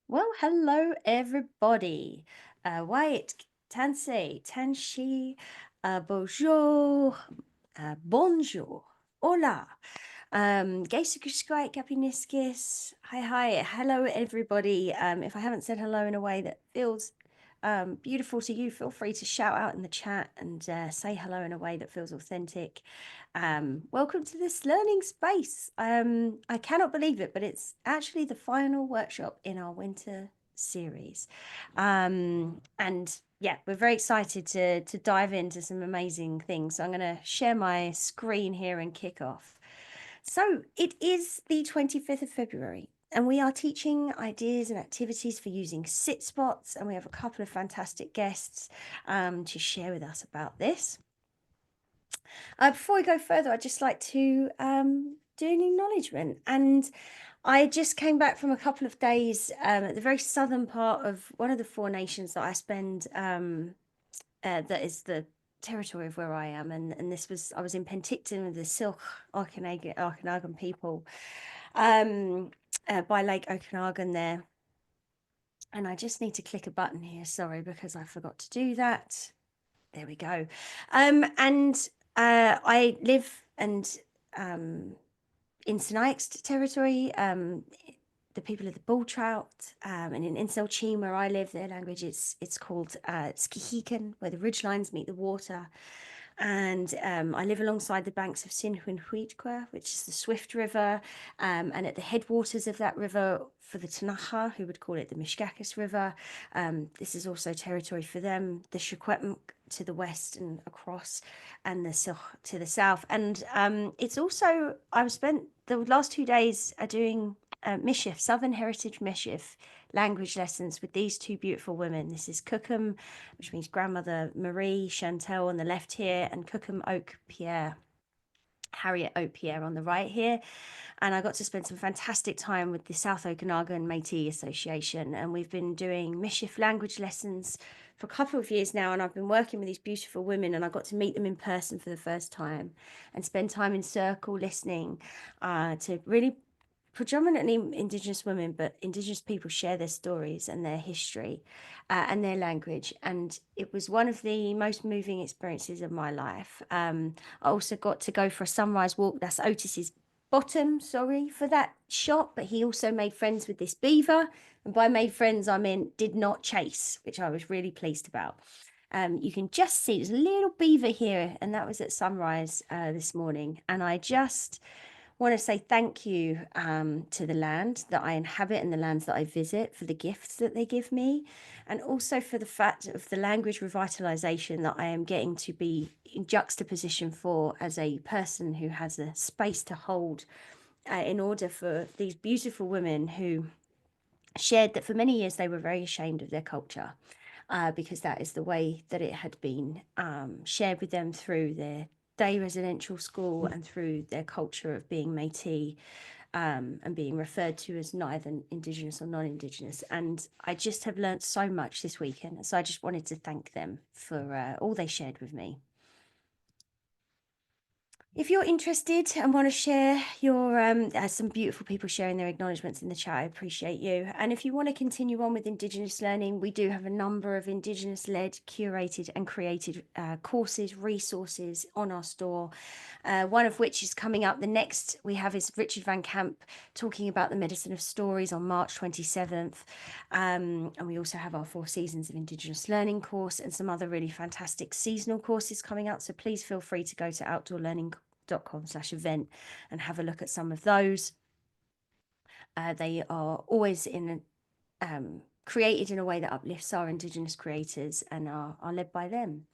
Well, hello everybody. White, Tansei, Tanshi, bonjour, bonjour, hola. Geisha Kapiniskis. Hi, hello everybody. If I haven't said hello in a way that feels beautiful to you, feel free to shout out in the chat and say hello in a way that feels authentic. Welcome to this learning space. I cannot believe it, but it's actually the final workshop in our winter series. And yeah, we're very excited to dive into some amazing things. So I'm going to share my screen here and kick off. So it is the 25th of February, and we are teaching ideas and activities for using sit spots. And we have a couple of fantastic guests to share with us about this. Before we go further, I'd just like to do an acknowledgement. And I just came back from a couple of days at the very southern part of one of the four nations that I spend, that is the territory of where I am. And this was, I was in Penticton with the Silk Okanagan people by Lake Okanagan there. And I just need to click a button here, sorry, because I forgot to do that. There we go. And I live and in Sinixt territory, the people of the bull trout, and in Inselcheen, where I live, their language it's called Skihikan, where the ridgelines meet the water. And I live alongside the banks of Sinhuinhuitqua, which is the Swift River, and at the headwaters of that river for the Tanaha, who would call it the Mishkakis River. This is also territory for them, the Shequetmk to the west and across, and the Silk to the south. And it's also, I've spent the last 2 days doing Mishif, Southern Heritage Mishif language lessons with these two beautiful women. This is Cookham, which means grandmother Marie Chantel on the left here, and Cookham Oak Pierre, Harriet Oak Pierre on the right here. And I got to spend some fantastic time with the South Okanagan Métis Association, and we've been doing Mishif language lessons for a couple of years now, and I've been working with these beautiful women, and I got to meet them in person for the first time and spend time in circle listening to really predominantly Indigenous women, but Indigenous people share their stories and their history and their language. And it was one of the most moving experiences of my life. I also got to go for a sunrise walk. That's Otis's bottom, sorry for that shot, but he also made friends with this beaver. And by made friends, I mean did not chase, which I was really pleased about. You can just see there's a little beaver here, and that was at sunrise this morning. And I just want to say thank you to the land that I inhabit and the lands that I visit for the gifts that they give me, and also for the fact of the language revitalization that I am getting to be in juxtaposition for as a person who has a space to hold in order for these beautiful women who shared that for many years they were very ashamed of their culture. Because that is the way that it had been shared with them through their day residential school and through their culture of being Métis, and being referred to as neither Indigenous or non-Indigenous. And I just have learnt so much this weekend. So I just wanted to thank them for all they shared with me. If you're interested and want to share your, some beautiful people sharing their acknowledgements in the chat, I appreciate you. And if you want to continue on with Indigenous learning, we do have a number of Indigenous-led, curated and created courses, resources on our store. One of which is coming up. The next we have is Richard Van Camp talking about the medicine of stories on March 27th. And we also have our 4 seasons of Indigenous learning course and some other really fantastic seasonal courses coming up. So please feel free to go to outdoorlearning.com/event and have a look at some of those. They are always created in a way that uplifts our Indigenous creators and are led by them.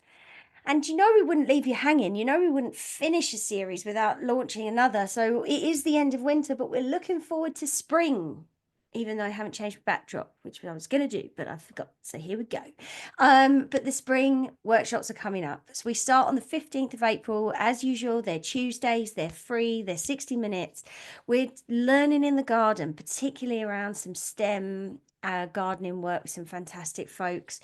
And we wouldn't leave you hanging. We wouldn't finish a series without launching another. So it is the end of winter, but we're looking forward to spring, even though I haven't changed backdrop, which I was going to do, but I forgot. So here we go. But the spring workshops are coming up. So we start on the 15th of April. As usual, they're Tuesdays, they're free, they're 60 minutes. We're learning in the garden, particularly around some STEM gardening work with some fantastic folks.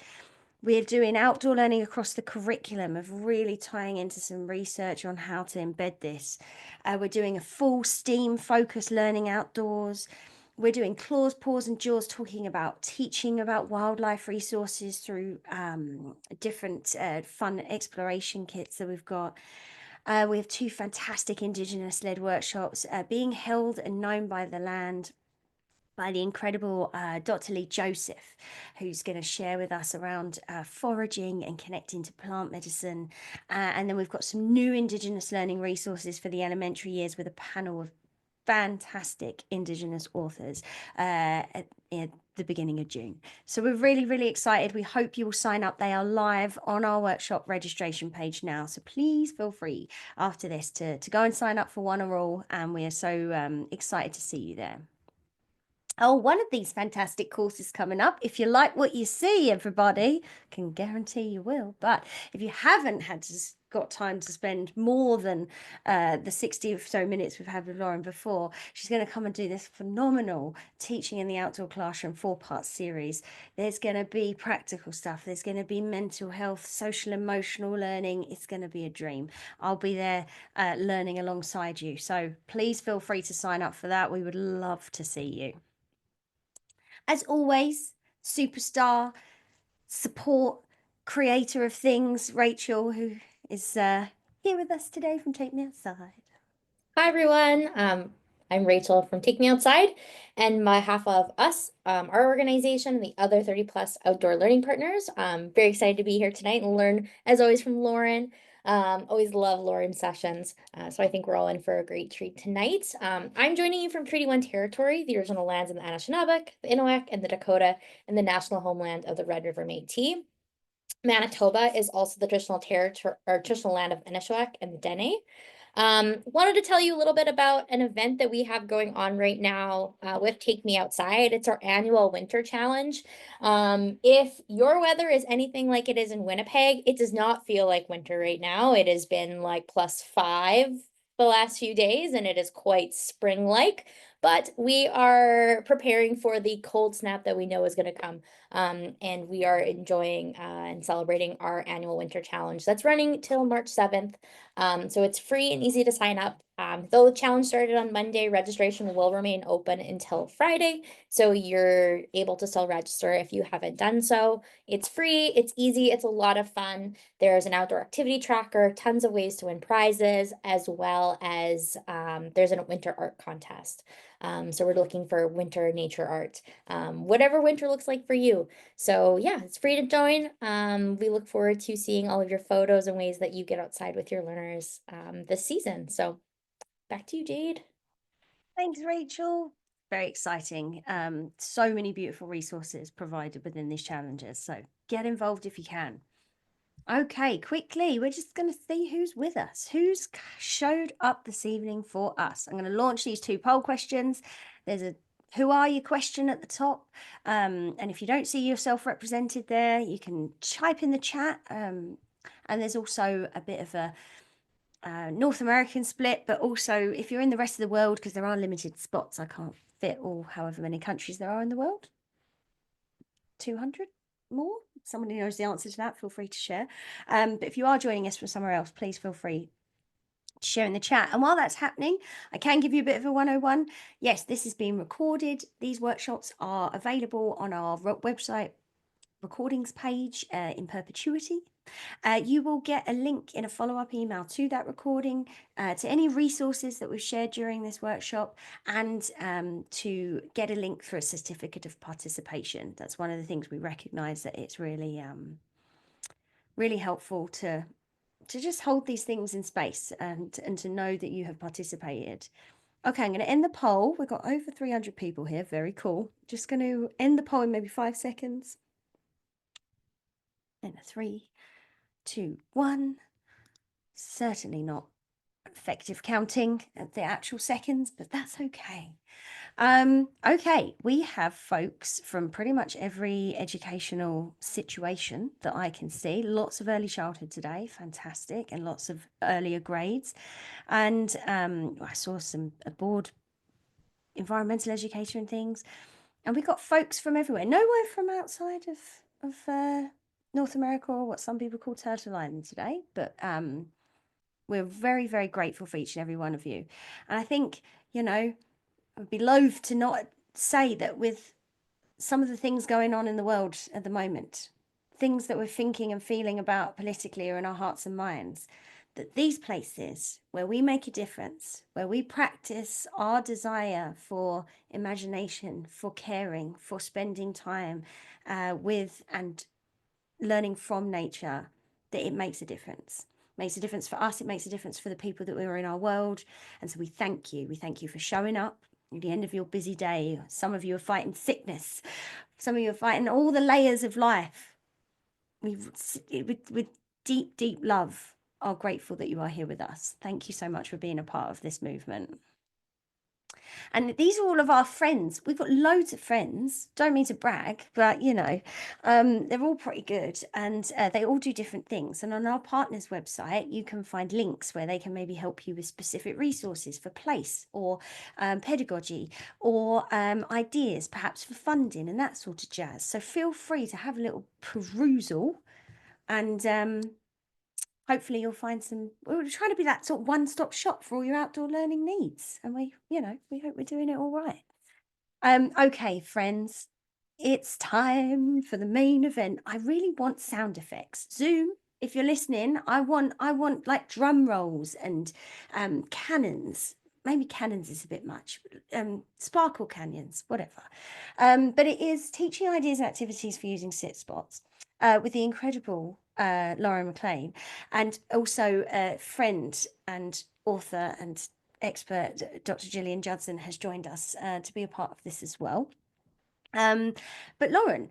We're doing outdoor learning across the curriculum of really tying into some research on how to embed this. We're doing a full STEAM focus learning outdoors. we're doing claws, paws, and jaws, talking about teaching about wildlife resources through different fun exploration kits that we've got. We have 2 fantastic Indigenous-led workshops being held and known by the land by the incredible Dr. Lee Joseph, who's going to share with us around foraging and connecting to plant medicine. And then we've got some new Indigenous learning resources for the elementary years with a panel of fantastic Indigenous authors at the beginning of June. So we're really, really excited. We hope you will sign up. They are live on our workshop registration page now. So please feel free after this to go and sign up for one or all. And we are so excited to see you there. Oh, one of these fantastic courses coming up. If you like what you see, everybody, can guarantee you will. But if you haven't got time to spend more than the 60 or so minutes we've had with Lauren before, she's going to come and do this phenomenal teaching in the outdoor classroom 4-part series. There's going to be practical stuff. There's going to be mental health, social, emotional learning. It's going to be a dream. I'll be there learning alongside you. So please feel free to sign up for that. We would love to see you. As always, superstar, support, creator of things, Rachel, who is here with us today from Take Me Outside. Hi, everyone. I'm Rachel from Take Me Outside, and on behalf of us, our organization, and the other 30 plus outdoor learning partners, I'm very excited to be here tonight and learn, as always, from Lauren. Always love Lauren's sessions, so I think we're all in for a great treat tonight. I'm joining you from Treaty 1 territory, the original lands of the Anishinaabe, the Innuit, and the Dakota, and the national homeland of the Red River Métis. Manitoba is also the traditional territory or traditional land of Inishwak and the Dene. Wanted to tell you a little bit about an event that we have going on right now with Take Me Outside. It's our annual winter challenge. If your weather is anything like it is in Winnipeg, it does not feel like winter right now. It has been like +5 the last few days, and it is quite spring-like. But we are preparing for the cold snap that we know is going to come. And we are enjoying and celebrating our annual winter challenge that's running till March 7th. So it's free and easy to sign up. Though the challenge started on Monday, registration will remain open until Friday. So you're able to still register if you haven't done so. It's free, it's easy, it's a lot of fun. There's an outdoor activity tracker, tons of ways to win prizes, as well as there's a winter art contest. So we're looking for winter nature art, whatever winter looks like for you. So yeah, it's free to join. We look forward to seeing all of your photos and ways that you get outside with your learners this season. So back to you, Jade. Thanks, Rachel. Very exciting. So many beautiful resources provided within these challenges. So get involved if you can. Okay, quickly, we're just going to see who's with us, who's showed up this evening for us. I'm going to launch these 2 poll questions. There's a who are you question at the top. And if you don't see yourself represented there, you can type in the chat. And there's also a bit of a North American split, but also if you're in the rest of the world, because there are limited spots, I can't fit all however many countries there are in the world. 200 more? Someone who knows the answer to that, feel free to share. But if you are joining us from somewhere else, please feel free to share in the chat. And while that's happening, I can give you a bit of a 101. Yes, this is being recorded. These workshops are available on our website recordings page in perpetuity. You will get a link in a follow-up email to that recording, to any resources that we've shared during this workshop, and to get a link for a certificate of participation. That's one of the things we recognize, that it's really, really helpful to just hold these things in space and to know that you have participated. Okay, I'm going to end the poll. We've got over 300 people here. Very cool. Just going to end the poll in maybe 5 seconds. In 3, 2, 1. Certainly not effective counting at the actual seconds, but that's okay. Okay, we have folks from pretty much every educational situation that I can see. Lots of early childhood today, fantastic, and lots of earlier grades. And I saw some board environmental education and things. And we got folks from everywhere. Nowhere from outside of North America, or what some people call Turtle Island today, but we're very, very grateful for each and every one of you. And I think, I'd be loath to not say that with some of the things going on in the world at the moment, things that we're thinking and feeling about politically or in our hearts and minds, that these places where we make a difference, where we practice our desire for imagination, for caring, for spending time with and learning from nature, that it makes a difference. Makes a difference for us, it makes a difference for the people that are in our world. And so we thank you. We thank you for showing up at the end of your busy day. Some of you are fighting sickness, some of you are fighting all the layers of life. With deep, deep love, are grateful that you are here with us. Thank you so much for being a part of this movement. And these are all of our friends. We've got loads of friends. Don't mean to brag, but they're all pretty good, and they all do different things. And on our partners' website, you can find links where they can maybe help you with specific resources for place or pedagogy or ideas, perhaps for funding and that sort of jazz. So feel free to have a little perusal, and hopefully you'll find some. We're trying to be that sort of one-stop shop for all your outdoor learning needs, and we hope we're doing it all right. Okay, friends, it's time for the main event. I really want sound effects. Zoom, if you're listening, I want like drum rolls and cannons. Maybe cannons is a bit much. Sparkle canyons, whatever. But it is teaching ideas and activities for using sit spots with the incredible Lauren McLean, and also a friend and author and expert Dr. Gillian Judson has joined us to be a part of this as well. But Lauren,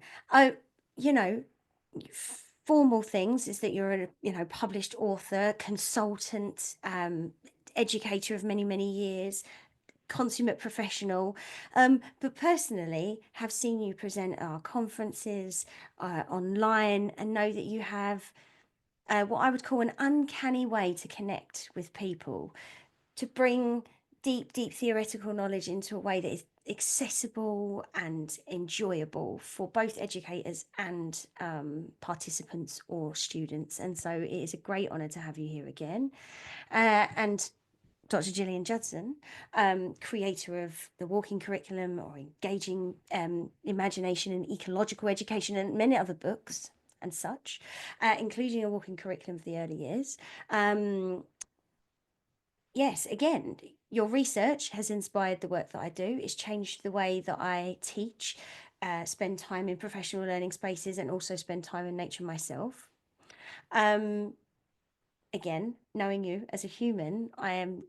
you know, formal things is that you're a published author, consultant, educator of many many years, consummate professional, but personally have seen you present at our conferences online, and know that you have what I would call an uncanny way to connect with people, to bring deep, deep theoretical knowledge into a way that is accessible and enjoyable for both educators and participants or students. And so it is a great honour to have you here again. And Dr. Gillian Judson, creator of the Walking Curriculum or Engaging Imagination and Ecological Education, and many other books and such, including a Walking Curriculum for the early years. Yes, again, your research has inspired the work that I do. It's changed the way that I teach, spend time in professional learning spaces, and also spend time in nature myself. Again, knowing you as a human, I am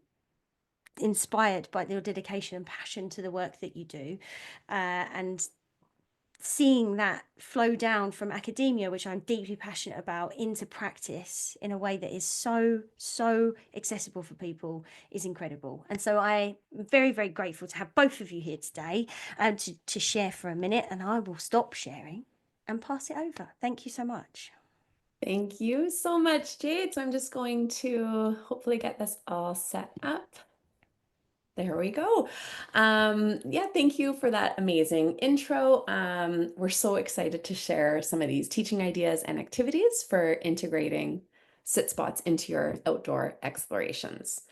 inspired by your dedication and passion to the work that you do, and seeing that flow down from academia, which I'm deeply passionate about, into practice in a way that is so accessible for people, is incredible. And so I'm very, very grateful to have both of you here today and to share for a minute, and I will stop sharing and pass it over. Thank you so much. Thank you so much, Jade. So I'm just going to hopefully get this all set up. There we go. Yeah, thank you for that amazing intro. We're so excited to share some of these teaching ideas and activities for integrating sit spots into your outdoor explorations.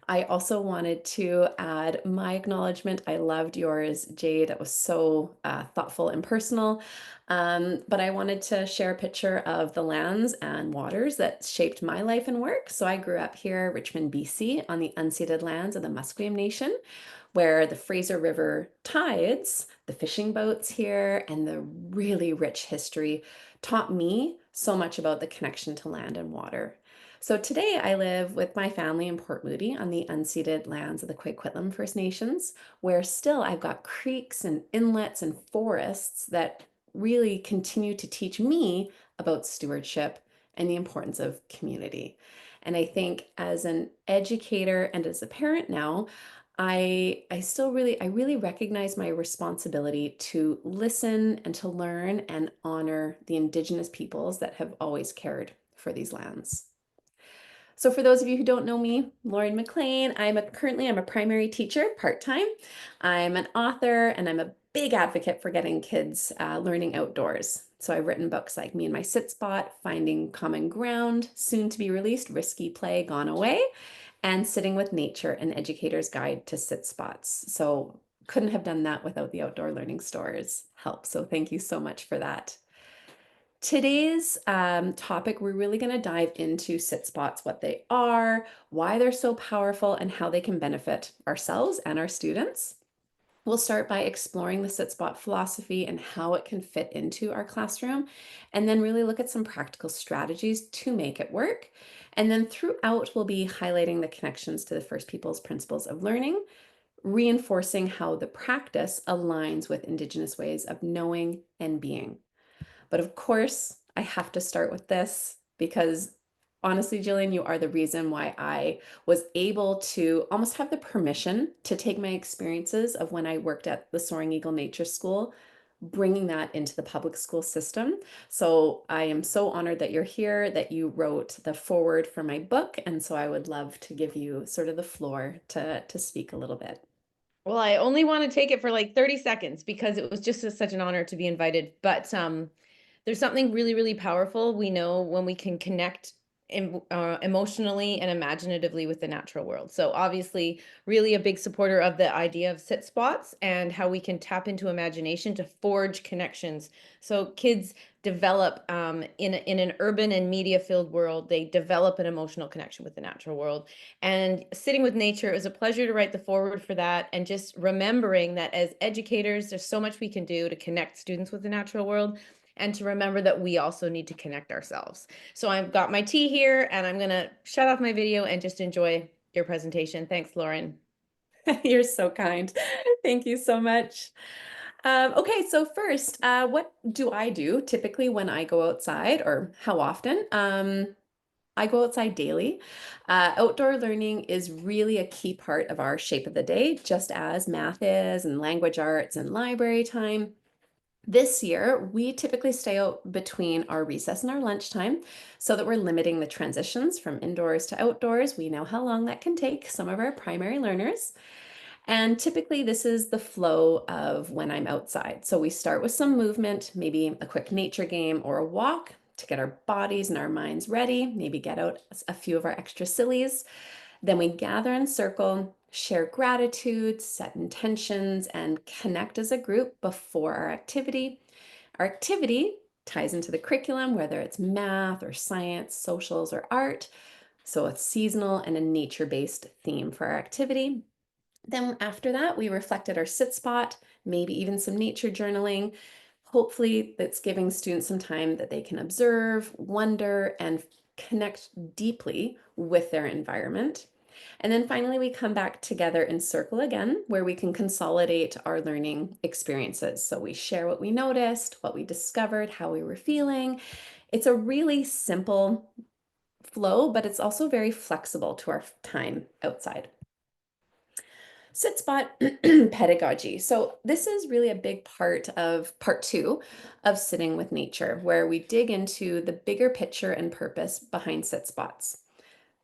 I also wanted to add my acknowledgement. I loved yours, Jade. That was so thoughtful and personal. But I wanted to share a picture of the lands and waters that shaped my life and work. So I grew up here, Richmond, BC, on the unceded lands of the Musqueam Nation, where the Fraser River tides, the fishing boats here, and the really rich history taught me so much about the connection to land and water. So today I live with my family in Port Moody on the unceded lands of the Quequitlam First Nations, where still I've got creeks and inlets and forests that really continue to teach me about stewardship and the importance of community. And I think as an educator and as a parent now, I really recognize my responsibility to listen and to learn and honor the Indigenous peoples that have always cared for these lands. So for those of you who don't know me, Lauren McLean, currently I'm a primary teacher part-time. I'm an author and I'm a big advocate for getting kids learning outdoors. So I've written books like Me and My Sit Spot, Finding Common Ground, soon to be released, Risky Play, Gone Away, and Sitting with Nature, An Educator's Guide to Sit Spots. So couldn't have done that without the Outdoor Learning Store's help. So thank you so much for that. Today's topic, we're really going to dive into sit spots, what they are, why they're so powerful, and how they can benefit ourselves and our students. We'll start by exploring the sit spot philosophy and how it can fit into our classroom, and then really look at some practical strategies to make it work. And then throughout, we'll be highlighting the connections to the First Peoples principles of learning, reinforcing how the practice aligns with Indigenous ways of knowing and being. But of course, I have to start with this because honestly, Jillian, you are the reason why I was able to almost have the permission to take my experiences of when I worked at the Soaring Eagle Nature School, bringing that into the public school system. So I am so honored that you're here, that you wrote the foreword for my book. And so I would love to give you sort of the floor to speak a little bit. Well, I only want to take it for like 30 seconds because it was just such an honor to be invited. But there's something really, really powerful. We know when we can connect emotionally and imaginatively with the natural world. So obviously, really a big supporter of the idea of sit spots and how we can tap into imagination to forge connections. So kids develop in an urban and media filled world, they develop an emotional connection with the natural world. And sitting with nature, it was a pleasure to write the foreword for that. And just remembering that as educators, there's so much we can do to connect students with the natural world and to remember that we also need to connect ourselves. So I've got my tea here and I'm going to shut off my video and just enjoy your presentation. Thanks, Lauren. You're so kind. Thank you so much. Okay, so first, what do I do typically when I go outside, or how often? I go outside daily. Outdoor learning is really a key part of our shape of the day, just as math is, and language arts, and library time. This year, we typically stay out between our recess and our lunchtime so that we're limiting the transitions from indoors to outdoors. We know how long that can take some of our primary learners. And typically, this is the flow of when I'm outside. So we start with some movement, maybe a quick nature game or a walk to get our bodies and our minds ready, maybe get out a few of our extra sillies. Then we gather in circle, share gratitude, set intentions, and connect as a group before our activity. Our activity ties into the curriculum, whether it's math or science, socials, or art. So it's seasonal and a nature-based theme for our activity. Then after that, we reflected our sit spot, maybe even some nature journaling. Hopefully that's giving students some time that they can observe, wonder, and connect deeply with their environment. And then finally, we come back together in circle again, where we can consolidate our learning experiences. So we share what we noticed, what we discovered, how we were feeling. It's a really simple flow, but it's also very flexible to our time outside. Sit spot pedagogy. So this is really a big part of part 2 of sitting with nature, where we dig into the bigger picture and purpose behind sit spots.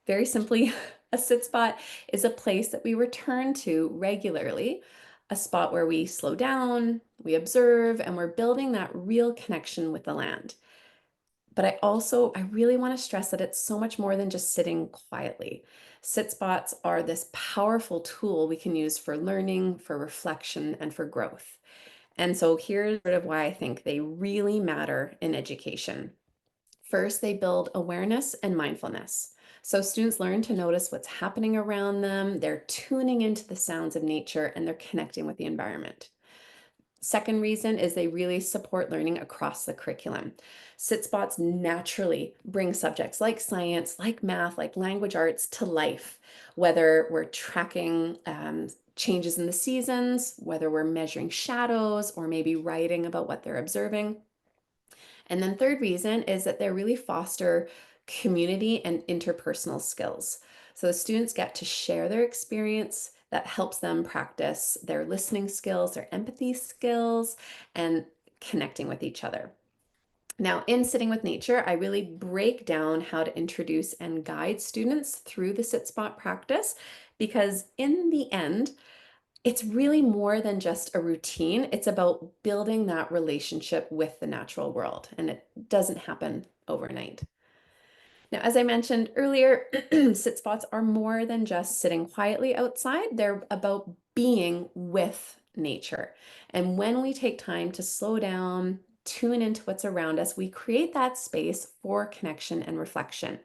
Very simply, a sit spot is a place that we return to regularly, a spot where we slow down, we observe, and we're building that real connection with the land. But I really want to stress that it's so much more than just sitting quietly. Sit spots are this powerful tool we can use for learning, for reflection, and for growth. And so here's sort of why I think they really matter in education. First, they build awareness and mindfulness. So students learn to notice what's happening around them, they're tuning into the sounds of nature, and they're connecting with the environment. Second reason is they really support learning across the curriculum. Sit spots naturally bring subjects like science, like math, like language arts to life, whether we're tracking changes in the seasons, whether we're measuring shadows, or maybe writing about what they're observing. And then third reason is that they really foster community and interpersonal skills. So the students get to share their experience that helps them practice their listening skills, their empathy skills, and connecting with each other. Now, in Sitting with Nature, I really break down how to introduce and guide students through the sit spot practice because in the end, it's really more than just a routine. It's about building that relationship with the natural world, and it doesn't happen overnight. Now, as I mentioned earlier, sit spots are more than just sitting quietly outside. They're about being with nature. And when we take time to slow down, tune into what's around us, we create that space for connection and reflection.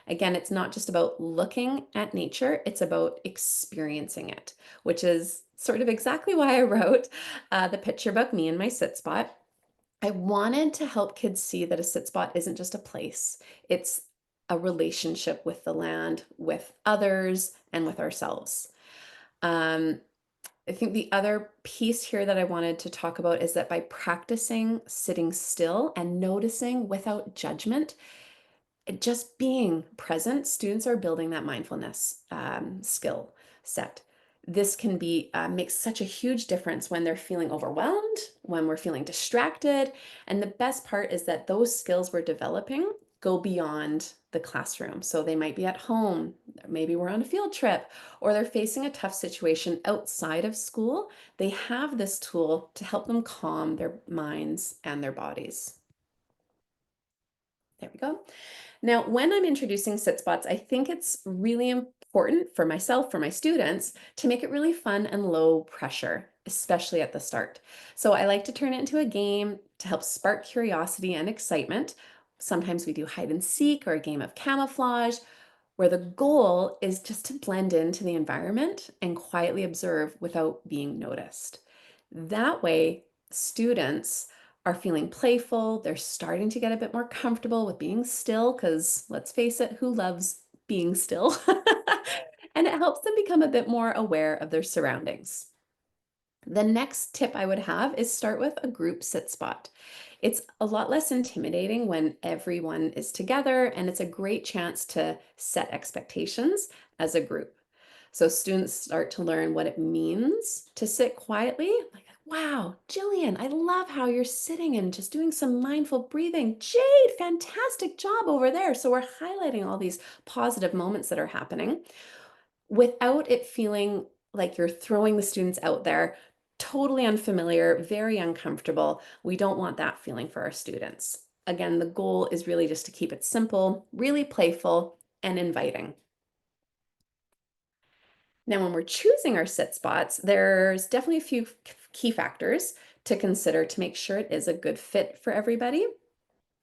Again, it's not just about looking at nature, it's about experiencing it, which is sort of exactly why I wrote the picture book, Me and My Sit Spot. I wanted to help kids see that a sit spot isn't just a place, it's a relationship with the land, with others, and with ourselves. Um, I think the other piece here that I wanted to talk about is that by practicing sitting still and noticing without judgment, just being present, students are building that mindfulness skill set. This can be makes such a huge difference when they're feeling overwhelmed, when we're feeling distracted. And the best part is that those skills we're developing go beyond the classroom. So they might be at home, maybe we're on a field trip, or they're facing a tough situation outside of school. They have this tool to help them calm their minds and their bodies. There we go. Now, when I'm introducing sit spots, I think it's really important for myself, for my students, to make it really fun and low pressure, especially at the start. So I like to turn it into a game to help spark curiosity and excitement. Sometimes we do hide and seek or a game of camouflage, where the goal is just to blend into the environment and quietly observe without being noticed. That way, students are feeling playful, they're starting to get a bit more comfortable with being still, because let's face it, who loves being still? And it helps them become a bit more aware of their surroundings. The next tip I would have is start with a group sit spot. It's a lot less intimidating when everyone is together, and it's a great chance to set expectations as a group. So students start to learn what it means to sit quietly. Like, wow, Jillian, I love how you're sitting and just doing some mindful breathing. Jade, fantastic job over there. So we're highlighting all these positive moments that are happening without it feeling like you're throwing the students out there, totally unfamiliar, very uncomfortable. We don't want that feeling for our students. Again, the goal is really just to keep it simple, really playful, and inviting. Now, when we're choosing our sit spots, there's definitely a few key factors to consider to make sure it is a good fit for everybody.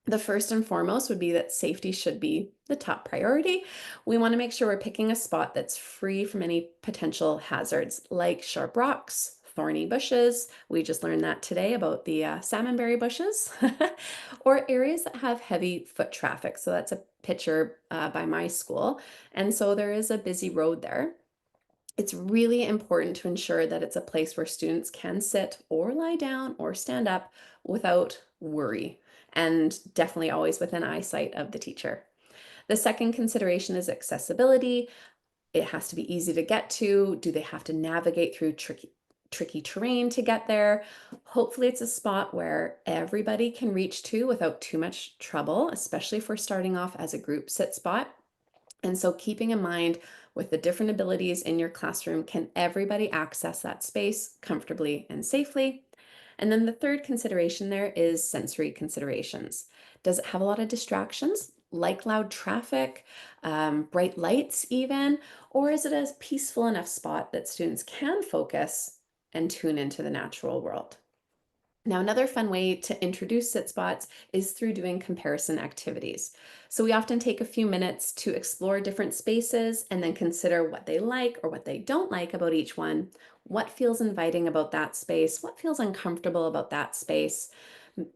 The first and foremost would be that safety should be the top priority. We want to make sure we're picking a spot that's free from any potential hazards like sharp rocks, thorny bushes. We just learned that today about the salmonberry bushes, or areas that have heavy foot traffic. So that's a picture by my school. And so there is a busy road there. It's really important to ensure that it's a place where students can sit or lie down or stand up without worry, and definitely always within eyesight of the teacher. The second consideration is accessibility. It has to be easy to get to. Do they have to navigate through tricky terrain to get there? Hopefully it's a spot where everybody can reach to without too much trouble, especially if we're starting off as a group sit spot. And so keeping in mind with the different abilities in your classroom, can everybody access that space comfortably and safely? And then the third consideration there is sensory considerations. Does it have a lot of distractions, like loud traffic, bright lights even, or is it a peaceful enough spot that students can focus and tune into the natural world? Now, another fun way to introduce sit spots is through doing comparison activities. So we often take a few minutes to explore different spaces and then consider what they like or what they don't like about each one. What feels inviting about that space? What feels uncomfortable about that space?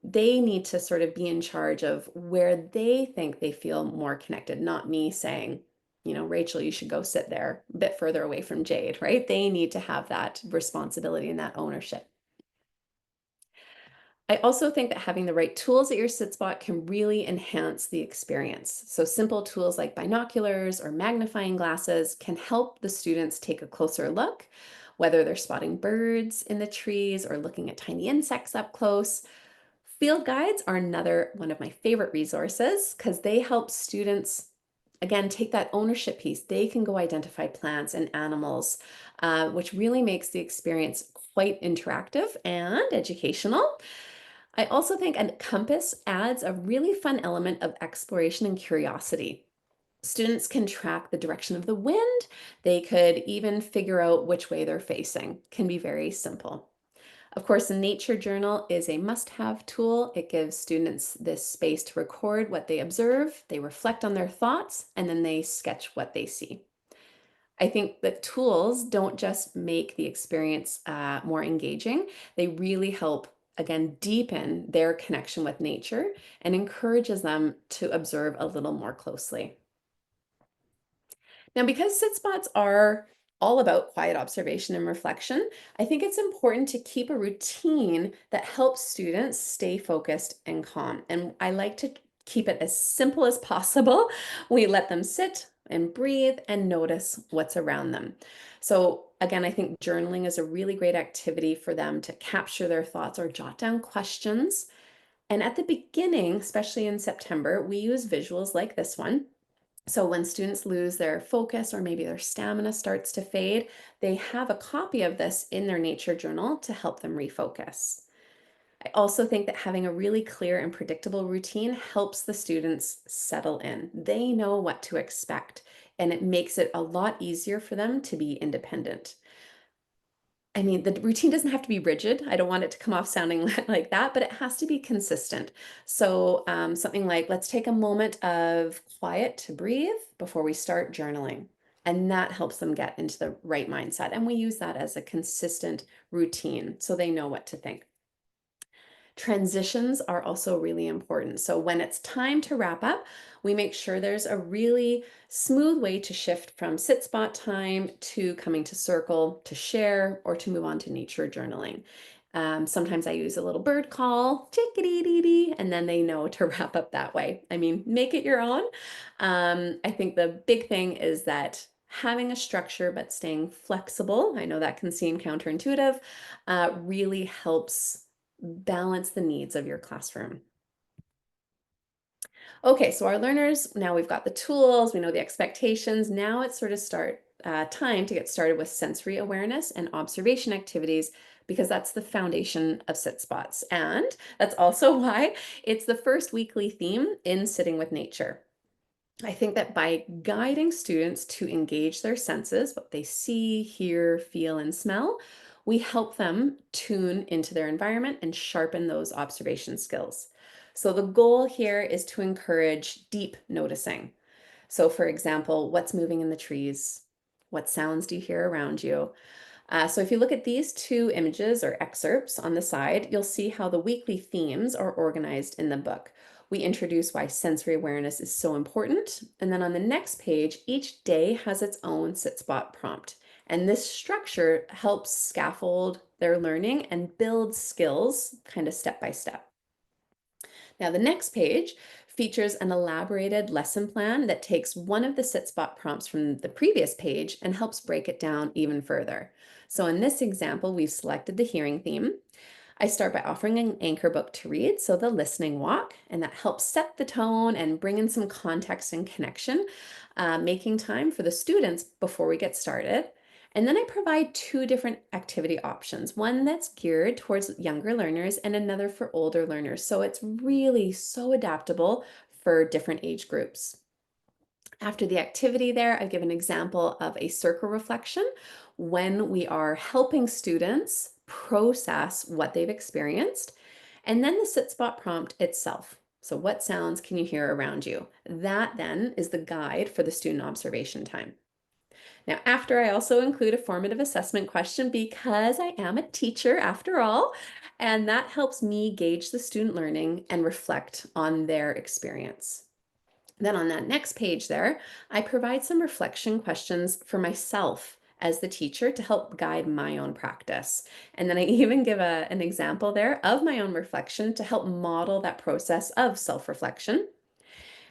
They need to sort of be in charge of where they think they feel more connected, not me saying, you know, Rachel, you should go sit there a bit further away from Jade, right? They need to have that responsibility and that ownership. I also think that having the right tools at your sit spot can really enhance the experience. So simple tools like binoculars or magnifying glasses can help the students take a closer look, whether they're spotting birds in the trees or looking at tiny insects up close. Field guides are another one of my favorite resources because they help students, again, take that ownership piece. They can go identify plants and animals, which really makes the experience quite interactive and educational. I also think a compass adds a really fun element of exploration and curiosity. Students can track the direction of the wind. They could even figure out which way they're facing. Can be very simple. Of course, a nature journal is a must-have tool. It gives students this space to record what they observe, they reflect on their thoughts, and then they sketch what they see. I think that tools don't just make the experience more engaging, they really help, again, deepen their connection with nature and encourages them to observe a little more closely. Now, because sit spots are all about quiet observation and reflection, I think it's important to keep a routine that helps students stay focused and calm. And I like to keep it as simple as possible. We let them sit and breathe and notice what's around them. So, again, I think journaling is a really great activity for them to capture their thoughts or jot down questions. And at the beginning, especially in September, we use visuals like this one. So when students lose their focus or maybe their stamina starts to fade, they have a copy of this in their nature journal to help them refocus. I also think that having a really clear and predictable routine helps the students settle in. They know what to expect, and it makes it a lot easier for them to be independent. I mean, the routine doesn't have to be rigid. I don't want it to come off sounding like that, but it has to be consistent. So, something like, let's take a moment of quiet to breathe before we start journaling. And that helps them get into the right mindset. And we use that as a consistent routine so they know what to think. Transitions are also really important. So when it's time to wrap up, we make sure there's a really smooth way to shift from sit spot time to coming to circle, to share, or to move on to nature journaling. Sometimes I use a little bird call, chickadee, and then they know to wrap up that way. I mean, make it your own. I think the big thing is that having a structure but staying flexible, I know that can seem counterintuitive, really helps balance the needs of your classroom. Okay, so our learners, now we've got the tools, we know the expectations. Now it's sort of time to get started with sensory awareness and observation activities because that's the foundation of sit spots. And that's also why it's the first weekly theme in Sitting with Nature. I think that by guiding students to engage their senses, what they see, hear, feel, and smell, we help them tune into their environment and sharpen those observation skills. So the goal here is to encourage deep noticing. So for example, what's moving in the trees? What sounds do you hear around you? So if you look at these two images or excerpts on the side, you'll see how the weekly themes are organized in the book. We introduce why sensory awareness is so important. And then on the next page, each day has its own sit spot prompt. And this structure helps scaffold their learning and build skills kind of step by step. Now, the next page features an elaborated lesson plan that takes one of the sit spot prompts from the previous page and helps break it down even further. So in this example, we've selected the hearing theme. I start by offering an anchor book to read, so the listening walk, and that helps set the tone and bring in some context and connection, making time for the students before we get started. And then I provide two different activity options, one that's geared towards younger learners and another for older learners. So it's really so adaptable for different age groups. After the activity there, I give an example of a circle reflection when we are helping students process what they've experienced, and then the sit spot prompt itself. So what sounds can you hear around you? That then is the guide for the student observation time. Now, after I also include a formative assessment question because I am a teacher after all, and that helps me gauge the student learning and reflect on their experience. Then on that next page there, I provide some reflection questions for myself as the teacher to help guide my own practice. And then I even give an example there of my own reflection to help model that process of self-reflection.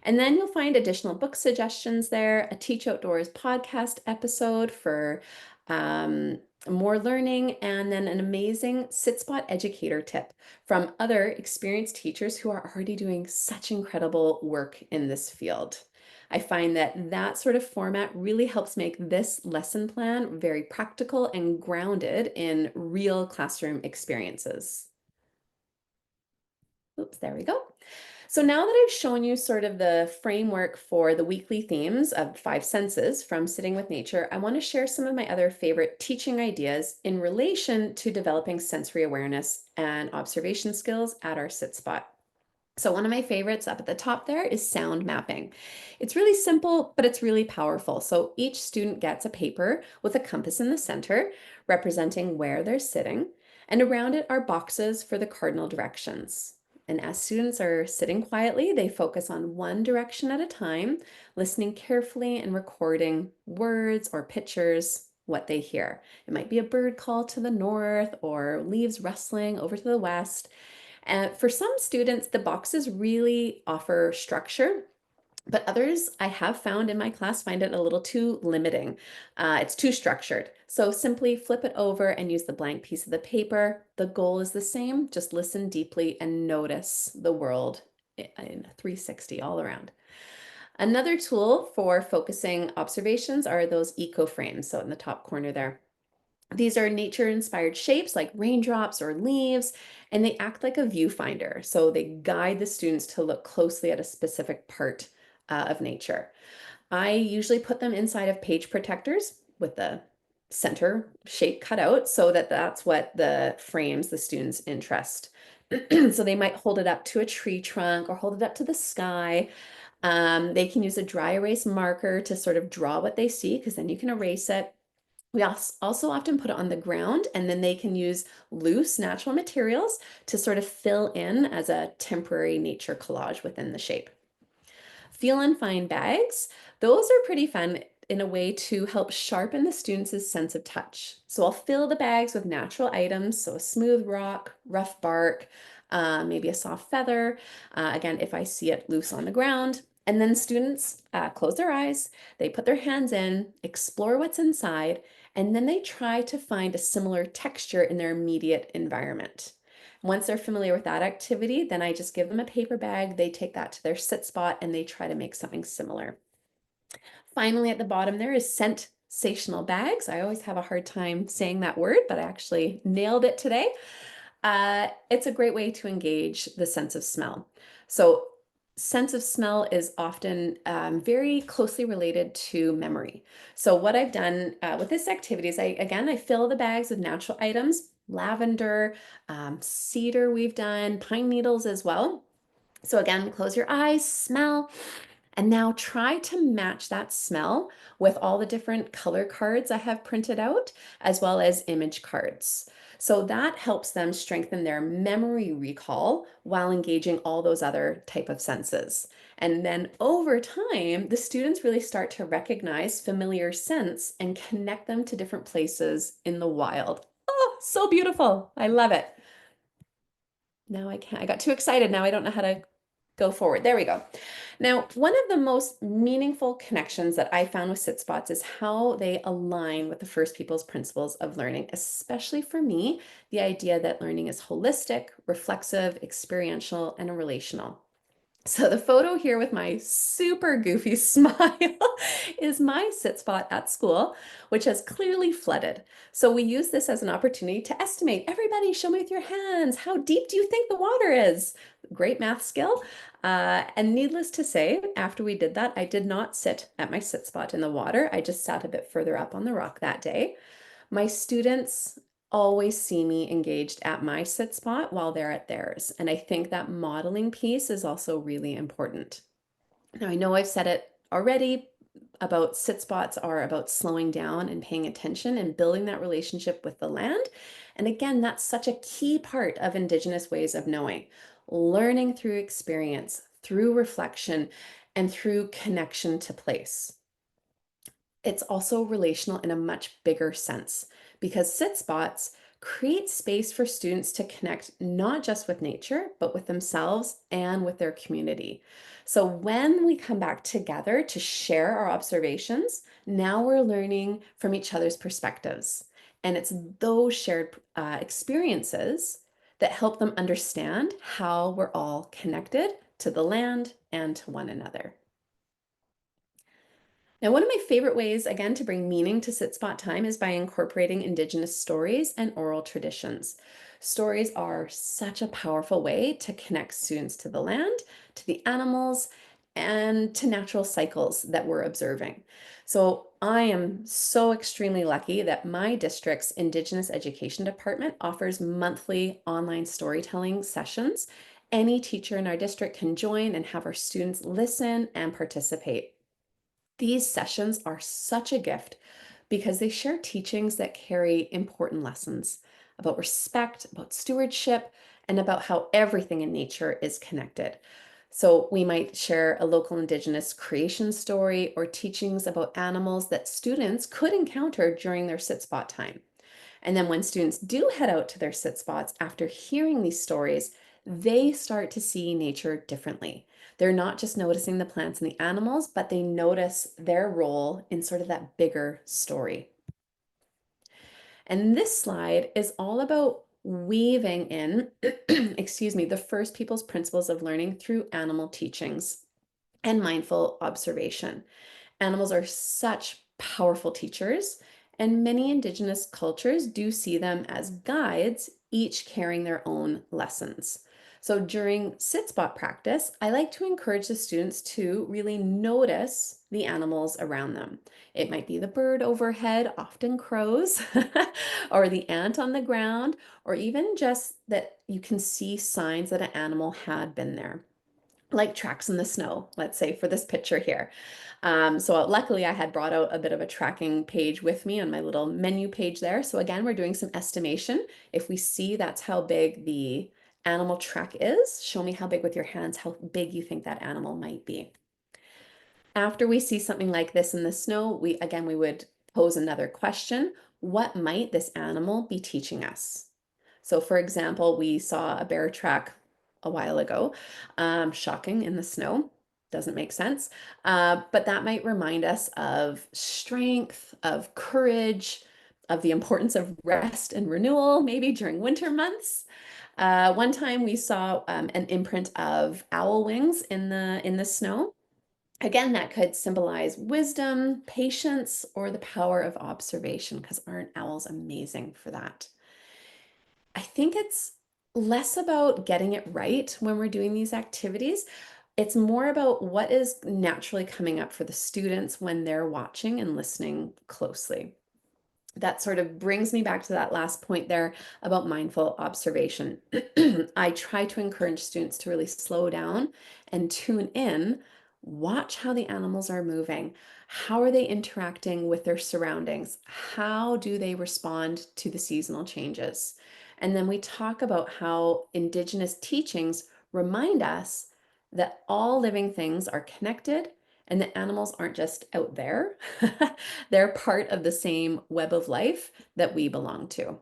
And then you'll find additional book suggestions there, a Teach Outdoors podcast episode for more learning, and then an amazing sit spot educator tip from other experienced teachers who are already doing such incredible work in this field. I find that that sort of format really helps make this lesson plan very practical and grounded in real classroom experiences. Oops, there we go. So now that I've shown you sort of the framework for the weekly themes of 5 senses from sitting with nature, I want to share some of my other favorite teaching ideas in relation to developing sensory awareness and observation skills at our sit spot. So one of my favorites up at the top there is sound mapping. It's really simple, but it's really powerful. So each student gets a paper with a compass in the center representing where they're sitting, and around it are boxes for the cardinal directions. And as students are sitting quietly, they focus on one direction at a time, listening carefully and recording words or pictures, what they hear. It might be a bird call to the north or leaves rustling over to the west. And for some students, the boxes really offer structure, but others I have found in my class find it a little too limiting. It's too structured. So simply flip it over and use the blank piece of the paper. The goal is the same, just listen deeply and notice the world in 360 all around. Another tool for focusing observations are those eco frames. So in the top corner there. These are nature-inspired shapes like raindrops or leaves, and they act like a viewfinder. So they guide the students to look closely at a specific part of nature. I usually put them inside of page protectors with the center shape cut out so that that's what the frames the students' interest. So they might hold it up to a tree trunk or hold it up to the sky. They can use a dry erase marker to sort of draw what they see, because then you can erase it. We also often put it on the ground, and then they can use loose natural materials to sort of fill in as a temporary nature collage within the shape. Feel and find bags, those are pretty fun in a way to help sharpen the students' sense of touch. So I'll fill the bags with natural items, so a smooth rock, rough bark, maybe a soft feather, again, if I see it loose on the ground. And then students close their eyes, they put their hands in, explore what's inside, and then they try to find a similar texture in their immediate environment. Once they're familiar with that activity, then I just give them a paper bag, they take that to their sit spot, and they try to make something similar. Finally, at the bottom there is sensational bags. I always have a hard time saying that word, but I actually nailed it today. It's a great way to engage the sense of smell. So sense of smell is often very closely related to memory. So what I've done with this activity is I fill the bags with natural items, lavender, cedar we've done, pine needles as well. So again, close your eyes, smell, and now try to match that smell with all the different color cards I have printed out, as well as image cards. So that helps them strengthen their memory recall while engaging all those other type of senses. And then over time, the students really start to recognize familiar scents and connect them to different places in the wild. Oh, so beautiful. I love it. Now I got too excited. Now I don't know how to go forward. There we go. Now, one of the most meaningful connections that I found with sit spots is how they align with the First People's principles of learning, especially for me, the idea that learning is holistic, reflexive, experiential, and relational. So the photo here with my super goofy smile is my sit spot at school, which has clearly flooded. So we use this as an opportunity to estimate. Everybody, show me with your hands. How deep do you think the water is? Great math skill. And needless to say, after we did that, I did not sit at my sit spot in the water. I just sat a bit further up on the rock that day. My students always see me engaged at my sit spot while they're at theirs. And I think that modeling piece is also really important. Now, I know I've said it already about sit spots are about slowing down and paying attention and building that relationship with the land. And again, that's such a key part of Indigenous ways of knowing, learning through experience, through reflection, and through connection to place. It's also relational in a much bigger sense because sit spots create space for students to connect not just with nature, but with themselves and with their community. So when we come back together to share our observations, now we're learning from each other's perspectives. And it's those shared experiences that help them understand how we're all connected to the land and to one another. Now, one of my favorite ways, again, to bring meaning to sit spot time is by incorporating Indigenous stories and oral traditions. Stories are such a powerful way to connect students to the land, to the animals, and to natural cycles that we're observing. So I am so extremely lucky that my district's Indigenous Education Department offers monthly online storytelling sessions. Any teacher in our district can join and have our students listen and participate. These sessions are such a gift because they share teachings that carry important lessons about respect, about stewardship, and about how everything in nature is connected. So we might share a local Indigenous creation story or teachings about animals that students could encounter during their sit spot time. And then when students do head out to their sit spots after hearing these stories, they start to see nature differently. They're not just noticing the plants and the animals, but they notice their role in sort of that bigger story. And this slide is all about weaving in, excuse me, the First Peoples principles of learning through animal teachings and mindful observation. Animals are such powerful teachers, and many Indigenous cultures do see them as guides, each carrying their own lessons. So during sit spot practice, I like to encourage the students to really notice the animals around them. It might be the bird overhead, often crows, or the ant on the ground, or even just that you can see signs that an animal had been there, like tracks in the snow, let's say for this picture here. So luckily I had brought out a bit of a tracking page with me on my little menu page there. So again, we're doing some estimation. If we see that's how big the animal track is, show me how big with your hands, how big you think that animal might be. After we see something like this in the snow, we would pose another question. What might this animal be teaching us? So for example, we saw a bear track a while ago, shocking in the snow, doesn't make sense. But that might remind us of strength, of courage, of the importance of rest and renewal, maybe during winter months. One time we saw an imprint of owl wings in the snow. Again, that could symbolize wisdom, patience, or the power of observation, because aren't owls amazing for that? I think it's less about getting it right when we're doing these activities. It's more about what is naturally coming up for the students when they're watching and listening closely. That sort of brings me back to that last point there about mindful observation. I try to encourage students to really slow down and tune in, watch how the animals are moving. How are they interacting with their surroundings? How do they respond to the seasonal changes? And then we talk about how Indigenous teachings remind us that all living things are connected and that animals aren't just out there. They're part of the same web of life that we belong to.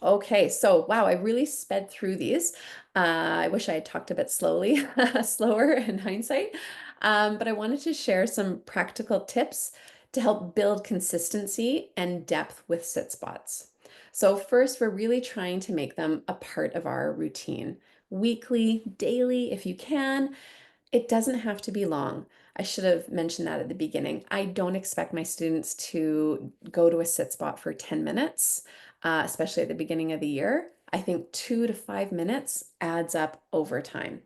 Okay, so wow, I really sped through these. I wish I had talked a bit slowly, slower in hindsight. But I wanted to share some practical tips to help build consistency and depth with sit spots. So first, we're really trying to make them a part of our routine, weekly, daily, if you can. It doesn't have to be long. I should have mentioned that at the beginning. I don't expect my students to go to a sit spot for 10 minutes, especially at the beginning of the year. I think 2 to 5 minutes adds up over time.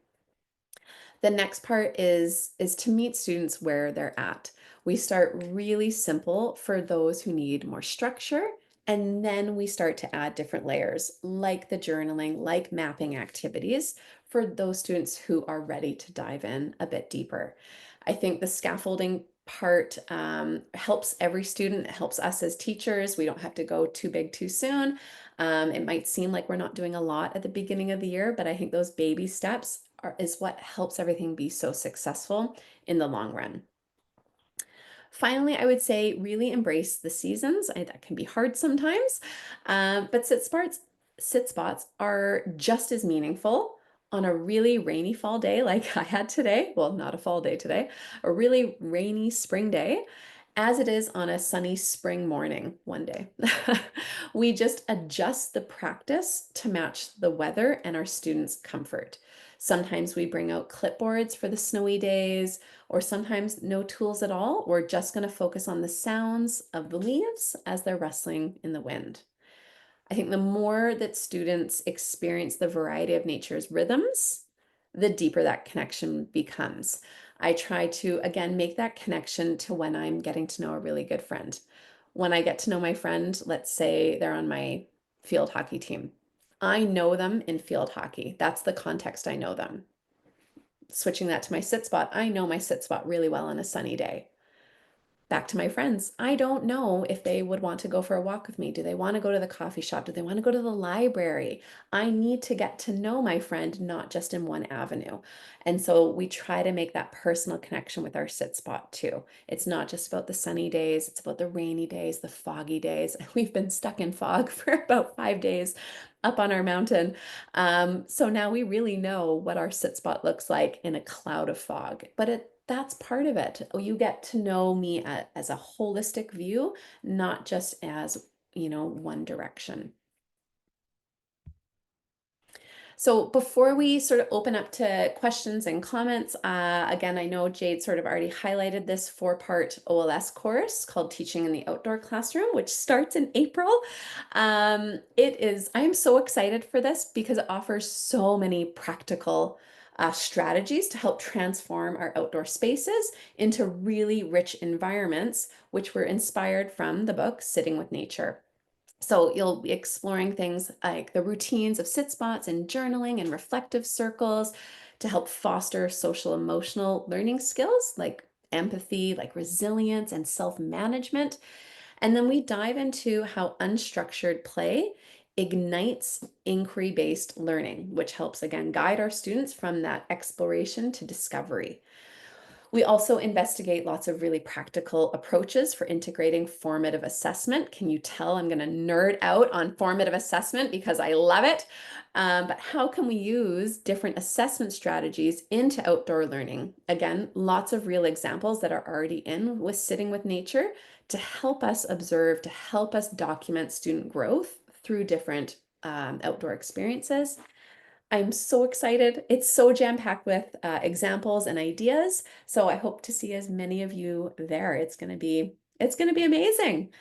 The next part is to meet students where they're at. We start really simple for those who need more structure, and then we start to add different layers like the journaling, like mapping activities for those students who are ready to dive in a bit deeper. I think the scaffolding part helps every student, it helps us as teachers. We don't have to go too big too soon. It might seem like we're not doing a lot at the beginning of the year, but I think those baby steps is what helps everything be so successful in the long run. Finally, I would say really embrace the seasons. That can be hard sometimes, but sit spots are just as meaningful on a really rainy fall day like I had today. Well, not a fall day today, a really rainy spring day, as it is on a sunny spring morning one day. We just adjust the practice to match the weather and our students' comfort. Sometimes we bring out clipboards for the snowy days, or sometimes no tools at all. We're just going to focus on the sounds of the leaves as they're rustling in the wind. I think the more that students experience the variety of nature's rhythms, the deeper that connection becomes. I try to, again, make that connection to when I'm getting to know a really good friend. When I get to know my friend, let's say they're on my field hockey team. I know them in field hockey. That's the context I know them. Switching that to my sit spot, I know my sit spot really well on a sunny day. Back to my friends. I don't know if they would want to go for a walk with me. Do they want to go to the coffee shop? Do they want to go to the library? I need to get to know my friend, not just in one avenue. And so we try to make that personal connection with our sit spot too. It's not just about the sunny days, it's about the rainy days, the foggy days. We've been stuck in fog for about 5 days up on our mountain. So now we really know what our sit spot looks like in a cloud of fog. But that's part of it. You get to know me as a holistic view, not just as, one direction. So before we sort of open up to questions and comments, again, I know Jade sort of already highlighted this 4-part OLS course called Teaching in the Outdoor Classroom, which starts in April. I am so excited for this because it offers so many practical strategies to help transform our outdoor spaces into really rich environments, which were inspired from the book Sitting with Nature. So you'll be exploring things like the routines of sit spots and journaling and reflective circles to help foster social emotional learning skills like empathy, like resilience and self-management. And then we dive into how unstructured play ignites inquiry-based learning, which helps again guide our students from that exploration to discovery. We also investigate lots of really practical approaches for integrating formative assessment. Can you tell I'm going to nerd out on formative assessment because I love it? But how can we use different assessment strategies into outdoor learning? Again, lots of real examples that are already in with Sitting with Nature to help us observe, to help us document student growth through different outdoor experiences. I'm so excited. It's so jam-packed with examples and ideas. So I hope to see as many of you there. It's going to be amazing.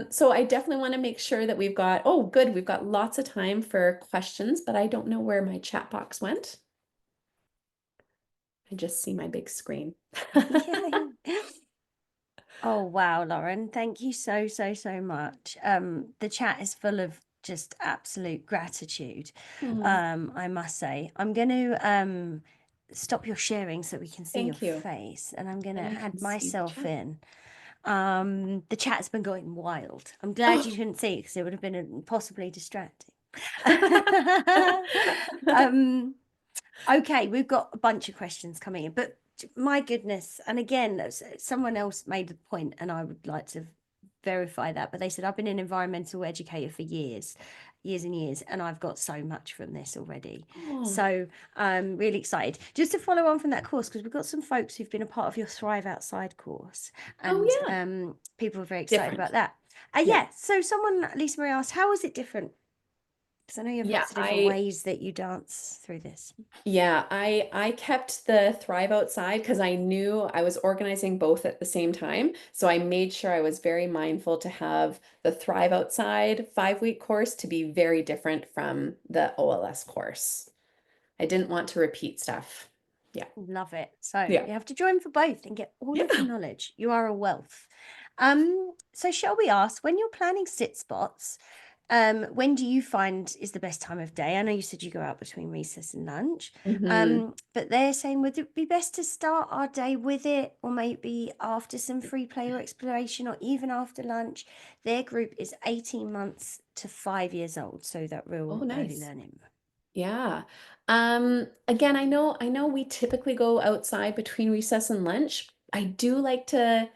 So I definitely want to make sure that we've got lots of time for questions, but I don't know where my chat box went. I just see my big screen. Yay. Oh, wow, Lauren. Thank you so, so, so much. The chat is full of just absolute gratitude. I must say. I'm going to stop your sharing so we can see your Thank you. face, and I'm going to And I can add see the myself chat. in. The chat's been going wild. I'm glad you couldn't see it because it would have been possibly distracting. Okay, we've got a bunch of questions coming in, but my goodness, and again, someone else made the point, and I would like to verify that, but they said I've been an environmental educator for years and years, and I've got so much from this already. Oh, So I'm really excited. Just to follow on from that course, because we've got some folks who've been a part of your Thrive Outside course, and yeah. People are very excited Different. about that. Yeah, so someone, Lisa Marie asked, how is it different? Because I know you have Yeah, lots of different ways that you dance through this. Yeah, I kept the Thrive Outside because I knew I was organizing both at the same time. So I made sure I was very mindful to have the Thrive Outside 5-week course to be very different from the OLS course. I didn't want to repeat stuff. Yeah. Love it. So Yeah. you have to join for both and get all of the Yeah. knowledge. You are a wealth. So shall we ask, when you're planning sit spots, when do you find is the best time of day? I know you said you go out between recess and lunch. Mhm. But they're saying, would it be best to start our day with it, or maybe after some free play or exploration, or even after lunch? Their group is 18 months to 5 years old, so that real Oh, early nice. learning. Yeah. Again, I know we typically go outside between recess and lunch. I do like to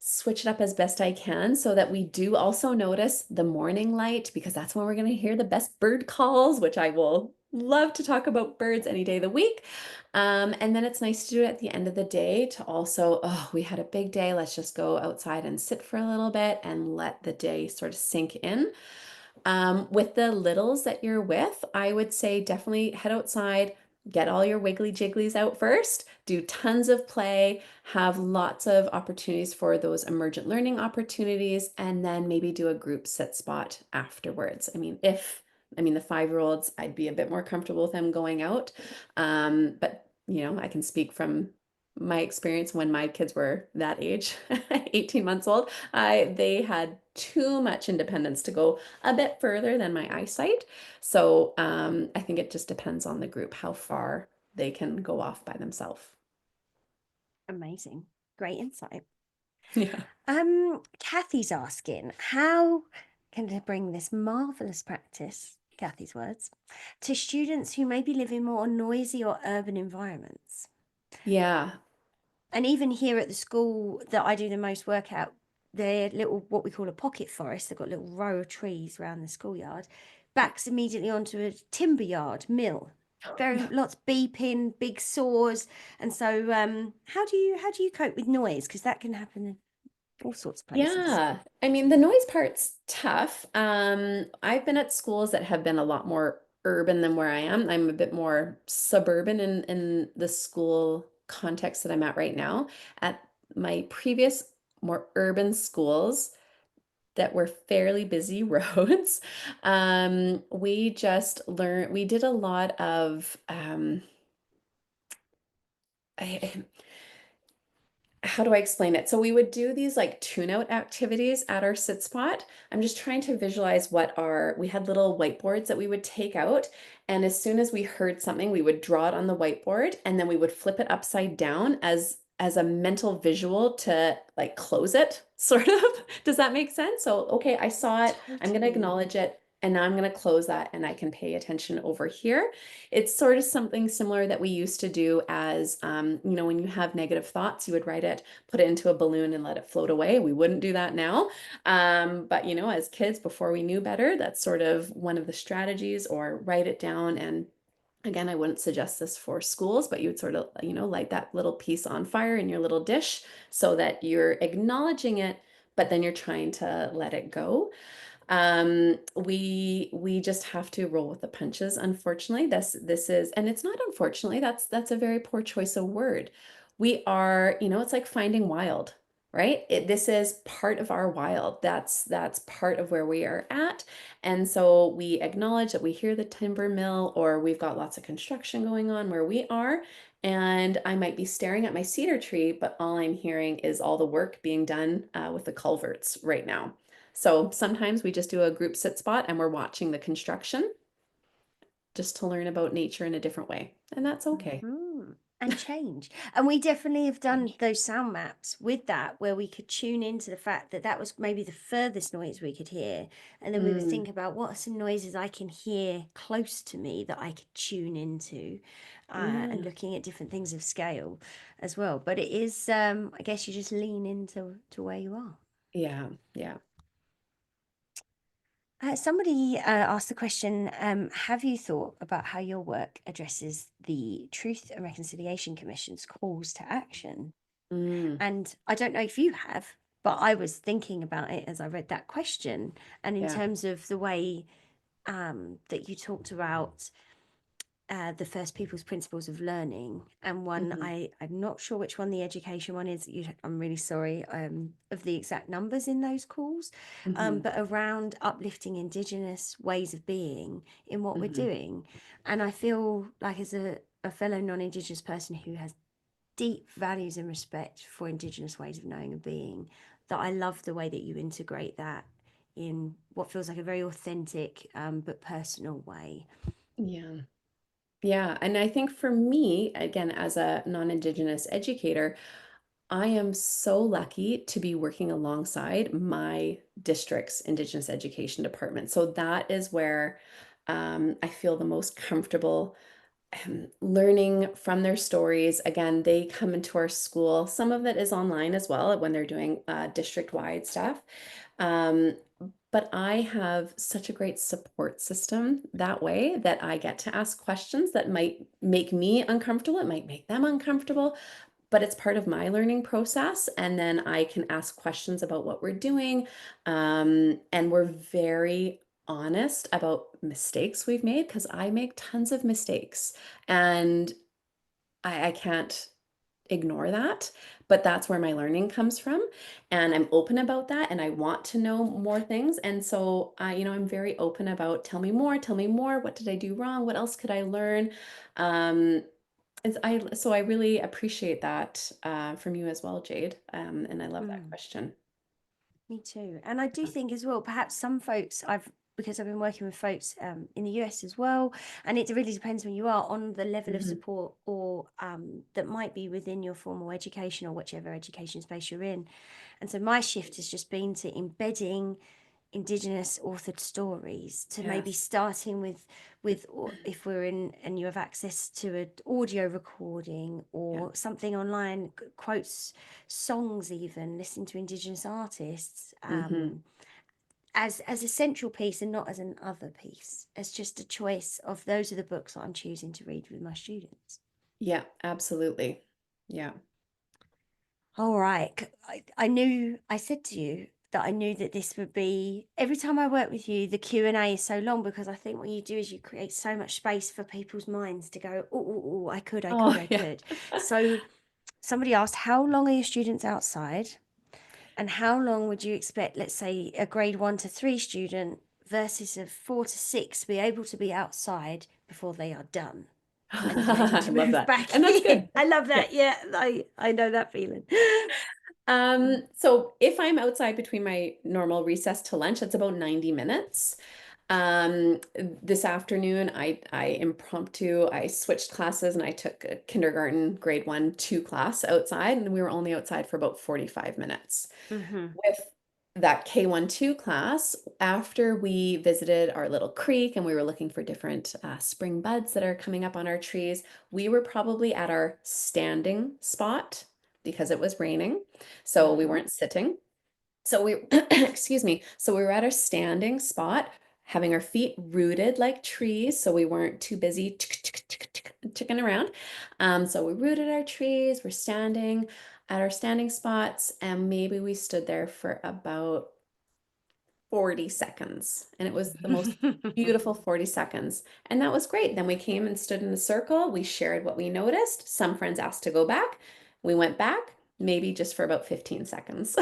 switch it up as best I can so that we do also notice the morning light because that's when we're going to hear the best bird calls, which I will love to talk about birds any day of the week. And then it's nice to do it at the end of the day to also, oh, we had a big day. Let's just go outside and sit for a little bit and let the day sort of sink in. With the littles that you're with, I would say definitely head outside get all your wiggly jigglies out first, do tons of play, have lots of opportunities for those emergent learning opportunities, and then maybe do a group sit spot afterwards. The 5-year-olds, I'd be a bit more comfortable with them going out. But I can speak from my experience when my kids were that age, 18 months old. They had too much independence to go a bit further than my eyesight. So I think it just depends on the group how far they can go off by themselves. Amazing. Great insight. Yeah. Kathy's asking, how can I bring this marvelous practice, Kathy's words, to students who maybe live in more noisy or urban environments? Yeah. And even here at the school that I do the most work at, they're little, what we call a pocket forest. They've got a little row of trees around the schoolyard, backs immediately onto a timber yard mill. Very Yeah. lots beeping, big saws, and so how do you cope with noise? Because that can happen in all sorts of places. Yeah, the noise part's tough. I've been at schools that have been a lot more urban than where I am. I'm a bit more suburban in the school context that I'm at right now. At my previous more urban schools that were fairly busy roads, we did a lot of I, how do I explain it? So we would do these like tune out activities at our sit spot. I'm just trying to visualize we had little whiteboards that we would take out. And as soon as we heard something, we would draw it on the whiteboard and then we would flip it upside down as a mental visual to like close it, sort of. Does that make sense? So, okay, I saw it. I'm going to Totally. acknowledge it. And now I'm going to close that and I can pay attention over here. It's sort of something similar that we used to do as, when you have negative thoughts, you would write it, put it into a balloon and let it float away. We wouldn't do that now. But, as kids, before we knew better, that's sort of one of the strategies, or write it down. And again, I wouldn't suggest this for schools, but you would sort of, light that little piece on fire in your little dish so that you're acknowledging it, but then you're trying to let it go. We just have to roll with the punches. Unfortunately, this is, and it's not unfortunately, that's a very poor choice of word. We are, it's like finding wild, right? This is part of our wild. That's part of where we are at. And so we acknowledge that we hear the timber mill, or we've got lots of construction going on where we are. And I might be staring at my cedar tree, but all I'm hearing is all the work being done with the culverts right now. So sometimes we just do a group sit spot and we're watching the construction just to learn about nature in a different way. And that's okay. And change. And we definitely have done those sound maps with that, where we could tune into the fact that that was maybe the furthest noise we could hear. And then we would think about what are some noises I can hear close to me that I could tune into, and looking at different things of scale as well. But it is, I guess you just lean into where you are. Yeah. Yeah. Somebody asked the question, have you thought about how your work addresses the Truth and Reconciliation Commission's calls to action? And I don't know if you have, but I was thinking about it as I read that question. And in Yeah. terms of the way that you talked about the First People's Principles of Learning, and one I'm not sure which one the education one is. I'm really sorry of the exact numbers in those calls, but around uplifting Indigenous ways of being in what we're doing. And I feel like, as a fellow non-Indigenous person who has deep values and respect for Indigenous ways of knowing and being, that I love the way that you integrate that in what feels like a very authentic but personal way. Yeah. Yeah. And I think for me, again, as a non-Indigenous educator, I am so lucky to be working alongside my district's Indigenous education department. So that is where I feel the most comfortable learning from their stories. Again, they come into our school. Some of it is online as well when they're doing district-wide stuff. Um, but I have such a great support system that way, that I get to ask questions that might make me uncomfortable. It might make them uncomfortable, but it's part of my learning process. And then I can ask questions about what we're doing. And we're very honest about mistakes we've made, because I make tons of mistakes, and I can't ignore that, but that's where my learning comes from. And I'm open about that, and I want to know more things. And so, I'm very open about tell me more, tell me more. What did I do wrong? What else could I learn? Um, so I really appreciate that from you as well, Jade. And I love that Mm. question. Me too. And I do think as well, perhaps some folks because I've been working with folks in the US as well, and it really depends when you are on the level of Mhm. support or that might be within your formal education or whichever education space you're in. And so my shift has just been to embedding Indigenous authored stories, to maybe Yes. starting if we're in and you have access to an audio recording Yeah. or something online, quotes, songs, even listening to Indigenous artists, Hmm. as a central piece and not as an other piece, as just a choice of those are the books that I'm choosing to read with my students. Yeah, absolutely. Yeah. All right. I knew, I said to you that I knew that this would be, every time I work with you, the Q&A is so long, because I think what you do is you create so much space for people's minds to go, oh, I could, I Oh, could, I yeah. could. So somebody asked, how long are your students outside? And how long would you expect, let's say, a grade 1 to 3 student versus a 4 to 6 be able to be outside before they are done and then able I to love move that. back And that's in? good. I love Yeah. that. Yeah, I know that feeling. So if I'm outside between my normal recess to lunch, that's about 90 minutes. This afternoon, I switched classes and I took a kindergarten grade 1, 2 class outside, and we were only outside for about 45 minutes. Mm-hmm. With that K1-2 class, after we visited our little creek and we were looking for different spring buds that are coming up on our trees, we were probably at our standing spot because it was raining. So we Mm-hmm. weren't sitting. So we, excuse me. So we were at our standing spot, having our feet rooted like trees. So we weren't too busy ticking around. So we rooted our trees. We're standing at our standing spots, and maybe we stood there for about 40 seconds. And it was the most beautiful 40 seconds. And that was great. Then we came and stood in a circle. We shared what we noticed. Some friends asked to go back. We went back, maybe just for about 15 seconds.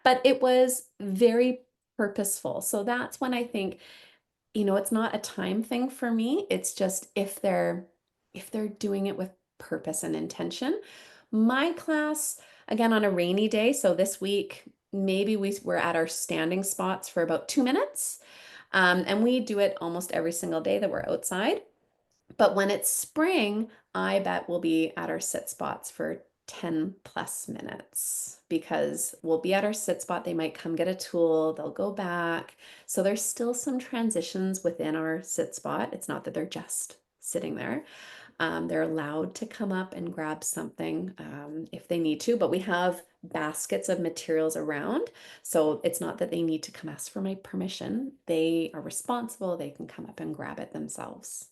But it was very purposeful. So that's when I think, it's not a time thing for me. It's just if they're doing it with purpose and intention. My class, again, on a rainy day, so this week, maybe we were at our standing spots for about 2 minutes. And we do it almost every single day that we're outside. But when it's spring, I bet we'll be at our sit spots for 10 plus minutes, because we'll be at our sit spot. They might come get a tool, they'll go back. So there's still some transitions within our sit spot. It's not that they're just sitting there. They're allowed to come up and grab something if they need to, but we have baskets of materials around. So it's not that they need to come ask for my permission. They are responsible. They can come up and grab it themselves.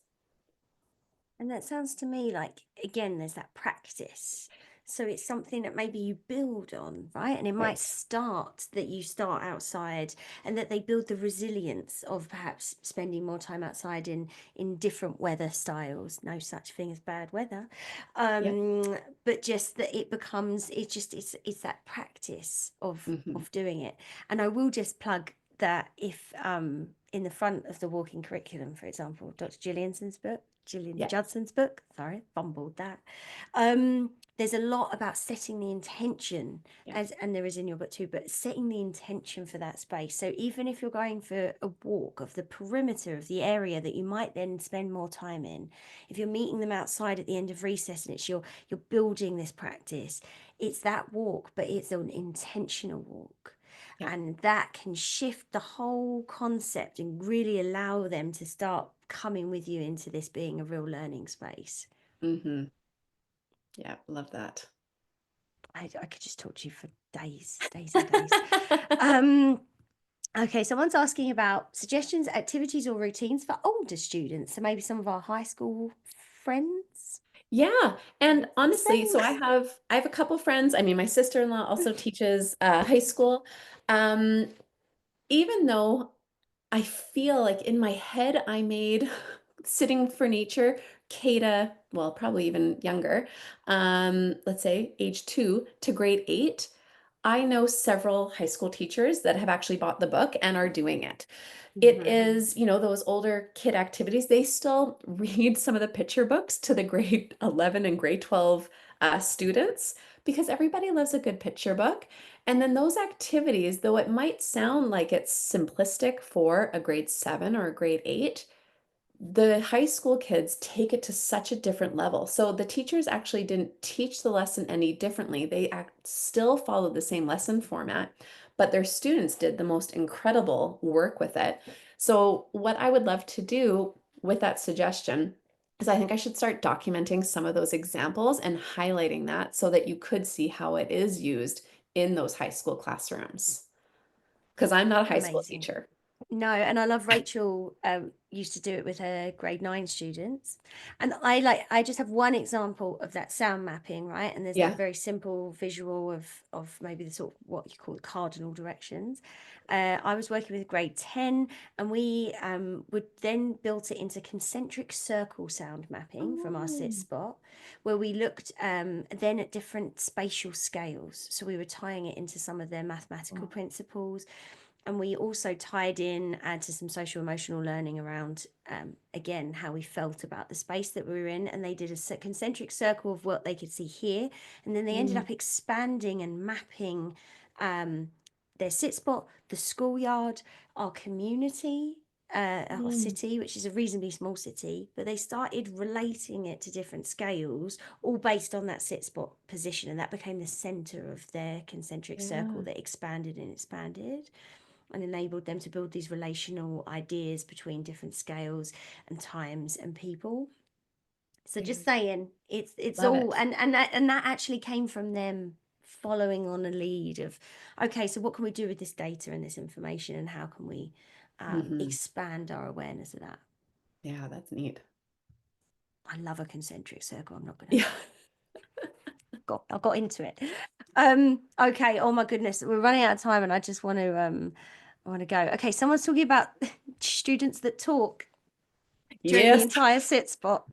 And that sounds to me like, again, there's that practice. So it's something that maybe you build on, right? And it might Right. start that you start outside, and that they build the resilience of perhaps spending more time outside in different weather styles. No such thing as bad weather. Yep. But just that it becomes, it's that practice Hmm. of doing it. And I will just plug that if in the front of the walking curriculum, for example, Gillian Yeah. Judson's book, sorry, fumbled that. There's a lot about setting the intention, Yeah. and there is in your book too, but setting the intention for that space. So even if you're going for a walk of the perimeter of the area that you might then spend more time in, if you're meeting them outside at the end of recess and it's you're building this practice, it's that walk, but it's an intentional walk. Yeah. And that can shift the whole concept and really allow them to start coming with you into this being a real learning space. Hmm. Yeah. Love that. I could just talk to you for days and days. um, okay, someone's asking about suggestions, activities, or routines for older students. So maybe some of our high school friends. Yeah, and honestly, so I Friends. have I have a couple friends. I mean, my sister-in-law also teaches high school. Um, Even though I feel like in my head, I made sitting for nature K to, well, probably even younger, let's say age 2 to grade 8. I know several high school teachers that have actually bought the book and are doing it. It Mhm. is, you know, those older kid activities. They still read some of the picture books to the grade 11 and grade 12 students because everybody loves a good picture book. And then those activities, though it might sound like it's simplistic for a grade 7 or a grade 8, the high school kids take it to such a different level. So the teachers actually didn't teach the lesson any differently. They still followed the same lesson format, but their students did the most incredible work with it. So what I would love to do with that suggestion is I think I should start documenting some of those examples and highlighting that so that you could see how it is used in those high school classrooms. Because I'm not a high school Amazing. teacher. No, and I love Rachel used to do it with her grade 9 students. And I just have one example of that sound mapping, right? And there's that Yeah. very simple visual of maybe the sort of what you call the cardinal directions. I was working with grade 10, and we would then built it into concentric circle sound mapping from our sit Oh. spot, where we looked then at different spatial scales. So we were tying it into some of their mathematical principles, and we also tied in to some social emotional learning around again how we felt about the space that we were in, and they did a concentric circle of what they could see here, and then they ended up expanding and mapping their sit spot, the schoolyard, our community, our city, which is a reasonably small city, but they started relating it to different scales, all based on that sit spot position, and that became the center of their concentric circle Yeah. that expanded and expanded and enabled them to build these relational ideas between different scales and times and people. So just Very saying, it's love all, it. and that actually came from them following on a lead of, okay, so what can we do with this data and this information, and how can we Mhm. expand our awareness of that? Yeah, that's neat. I love a concentric circle. I'm not gonna Yeah. lie. I got into it. Okay. Oh my goodness, we're running out of time, and I want to go. Okay, someone's talking about students that talk during the Yes. entire sit spot.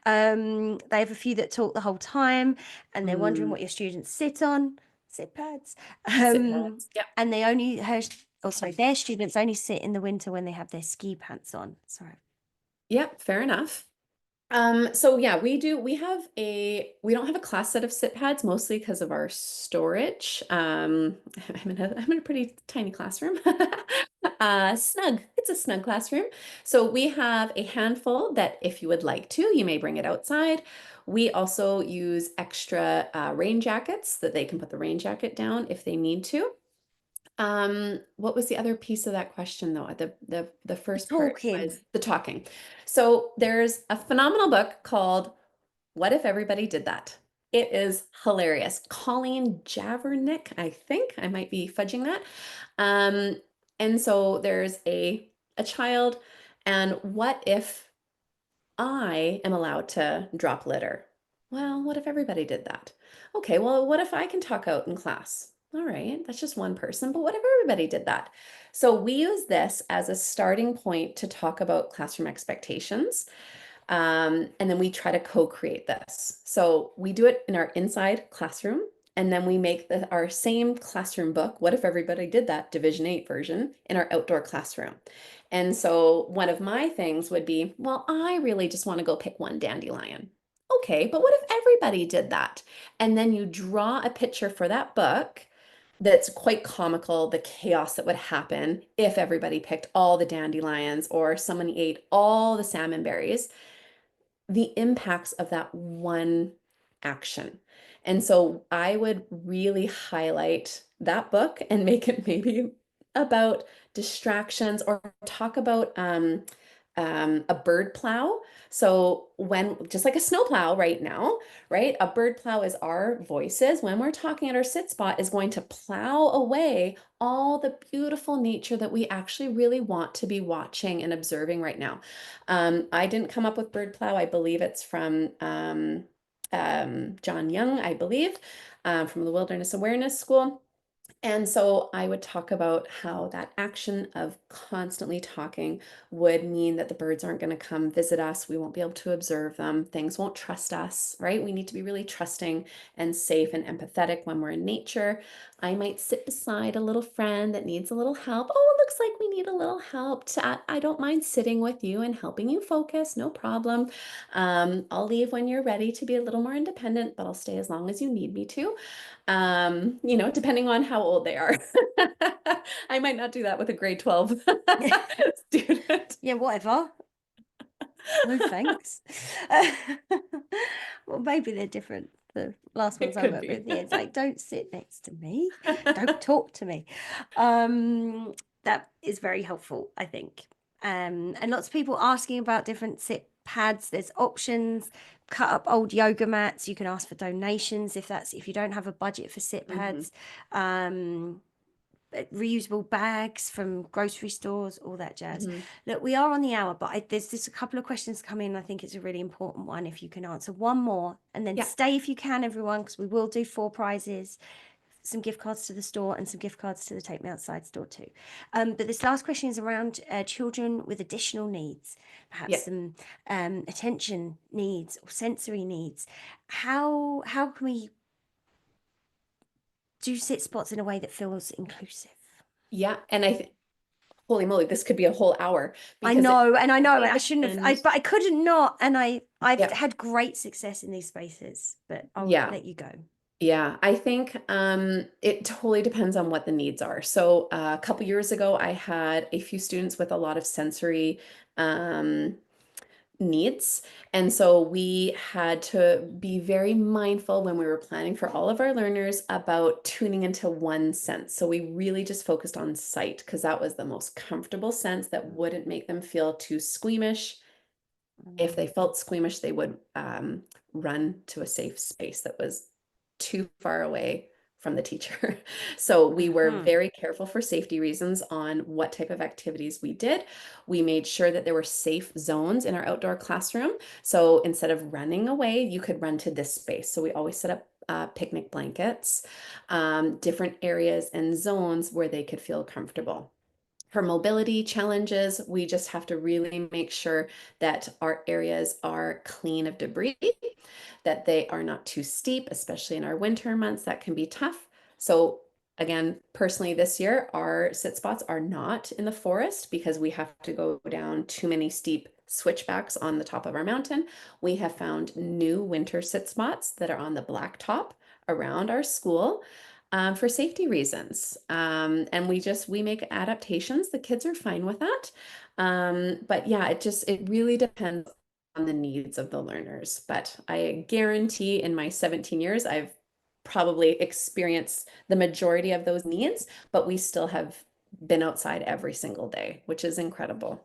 They have a few that talk the whole time, and they're wondering Mm. what your students sit on, sit pads. Sit Um, pads. Yep. and they only their students only sit in the winter when they have their ski pants on. Sorry. Yep. Fair enough. So yeah, we don't have a class set of sit pads, mostly because of our storage. I'm in a pretty tiny classroom. Snug. It's a snug classroom. So we have a handful that if you would like to, you may bring it outside. We also use extra rain jackets that they can put the rain jacket down if they need to. What was the other piece of that question though? The first part Talking. was the talking. So there's a phenomenal book called What If Everybody Did That? It is hilarious. Colleen Javernick, I think. I might be fudging that. Um, and so there's a child, and what if I am allowed to drop litter? Well, what if everybody did that? Okay, well, what if I can talk out in class? All right, that's just one person, but what if everybody did that? So we use this as a starting point to talk about classroom expectations. And then we try to co-create this. So we do it in our inside classroom, and then we make our same classroom book, What If Everybody Did That, Division 8 version, in our outdoor classroom. And so one of my things would be, well, I really just want to go pick one dandelion. Okay, but what if everybody did that? And then you draw a picture for that book that's quite comical, the chaos that would happen if everybody picked all the dandelions or someone ate all the salmon berries, the impacts of that one action. And so I would really highlight that book and make it maybe about distractions or talk about a bird plow. So when, just like a snow plow right now, right? A bird plow is our voices. When we're talking at our sit spot is going to plow away all the beautiful nature that we actually really want to be watching and observing right now. I didn't come up with bird plow. I believe it's from John Young, I believe, from the Wilderness Awareness School. And so I would talk about how that action of constantly talking would mean that the birds aren't going to come visit us. We won't be able to observe them. Things won't trust us, right? We need to be really trusting and safe and empathetic when we're in nature. I might sit beside a little friend that needs a little help. Oh, it looks like we need a little help. I don't mind sitting with you and helping you focus, no problem. I'll leave when you're ready to be a little more independent, but I'll stay as long as you need me to. Depending on how old they are. I might not do that with a grade 12 student. Yeah, whatever. No thanks. Well, maybe they're different. The last ones It I could worked be. with, yeah, it's like, don't sit next to me, don't talk to me. That is very helpful, I think. And lots of people asking about different sit pads. There's options. Cut up old yoga mats. You can ask for donations if you don't have a budget for sit pads. Reusable bags from grocery stores, all that jazz. Look, we are on the hour, but there's just a couple of questions come in. I think it's a really important one. If you can answer one more, and then Yeah. stay if you can, everyone, because we will do 4 prizes, some gift cards to the store, and some gift cards to the Take Me Outside store too. But this last question is around children with additional needs, perhaps Yeah. some attention needs or sensory needs. How can we do sit spots in a way that feels inclusive? Yeah. And holy moly, this could be a whole hour I because know, and I know, and I it shouldn't have, depends. but I couldn't not, and I've Yeah. had great success in these spaces, but I'll Yeah. let you go. Yeah, I think it totally depends on what the needs are. So a couple years ago, I had a few students with a lot of sensory um, needs. And so we had to be very mindful when we were planning for all of our learners about tuning into one sense. So we really just focused on sight because that was the most comfortable sense that wouldn't make them feel too squeamish. If they felt squeamish, they would run to a safe space that was too far away from the teacher. So we were very careful for safety reasons on what type of activities we did. We made sure that there were safe zones in our outdoor classroom. So instead of running away, you could run to this space. So we always set up picnic blankets, different areas and zones where they could feel comfortable. For mobility challenges, we just have to really make sure that our areas are clean of debris, that they are not too steep, especially in our winter months. That can be tough. So again, personally this year, our sit spots are not in the forest because we have to go down too many steep switchbacks on the top of our mountain. We have found new winter sit spots that are on the blacktop around our school for safety reasons. And we make adaptations. The kids are fine with that. But yeah, it really depends on the needs of the learners. But I guarantee in my 17 years, I've probably experienced the majority of those needs, but we still have been outside every single day, which is incredible.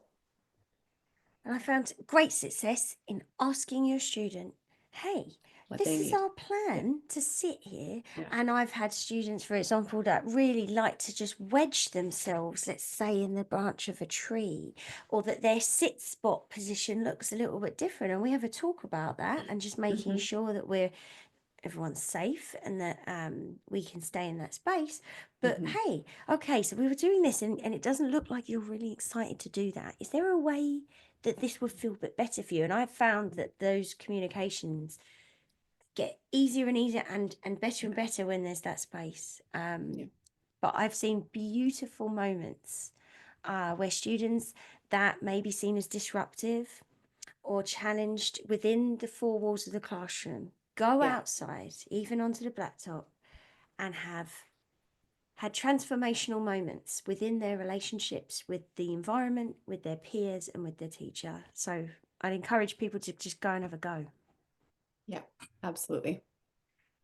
And I found great success in asking your student, hey, What they this is need. our Yeah. plan to sit here. Yeah. And I've had students, for example, that really like to just wedge themselves, let's say, in the branch of a tree, or that their sit spot position looks a little bit different. And we have a talk about that and just making Mhm. sure that everyone's safe and that we can stay in that space. But Mhm. hey, okay, so we were doing this and it doesn't look like you're really excited to do that. Is there a way that this would feel a bit better for you? And I've found that those communications get easier and easier and better when there's that space. Yeah. But I've seen beautiful moments where students that may be seen as disruptive or challenged within the 4 walls of the classroom go Yeah. outside, even onto the blacktop, and have had transformational moments within their relationships with the environment, with their peers, and with their teacher. So I'd encourage people to just go and have a go. Yeah. Absolutely.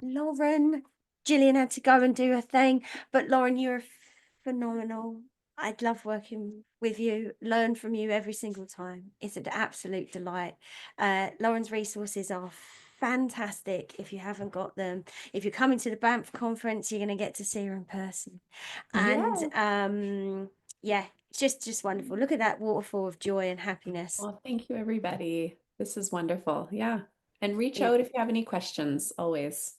Lauren, Gillian had to go and do her thing, but Lauren, you're phenomenal. I'd love working with you, learn from you every single time. It's an absolute delight. Lauren's resources are fantastic if you haven't got them. If you're coming to the Banff conference, you're going to get to see her in person. And yeah, it's just wonderful. Look at that waterfall of joy and happiness. Well, thank you, everybody. This is wonderful. Yeah. And reach Yeah. out if you have any questions, always.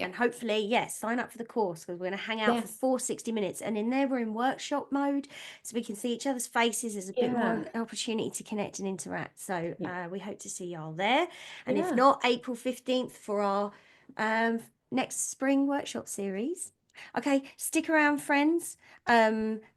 And hopefully, yes, sign up for the course because we're going to hang out for Yes. 460 minutes. And in there, we're in workshop mode so we can see each other's faces. There's a bit more Yeah. opportunity to connect and interact. So Yeah. we hope to see y'all there. And if Yeah. not, April 15th for our next spring workshop series. Okay, stick around, friends,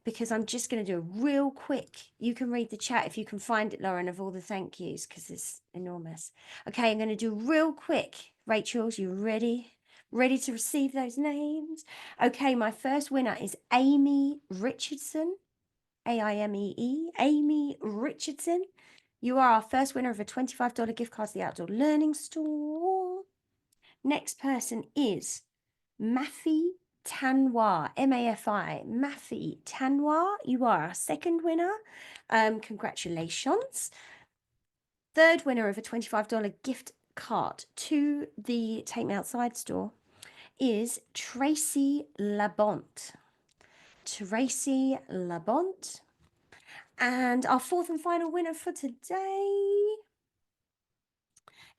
because I'm just going to do a real quick. You can read the chat if you can find it, Lauren, of all the thank yous because it's enormous. Okay, I'm going to do real quick. Rachel's, you ready? Ready to receive those names? Okay, my first winner is Amy Richardson. AIMEE. Amy Richardson. You are our first winner of a $25 gift card to the Outdoor Learning Store. Next person is Mafi Tanwa. Mafi. Mafi Tanwa. You are our second winner. Congratulations. Third winner of a $25 gift card to the Take Me Outside store is Tracy Labont. Tracy Labont. And our fourth and final winner for today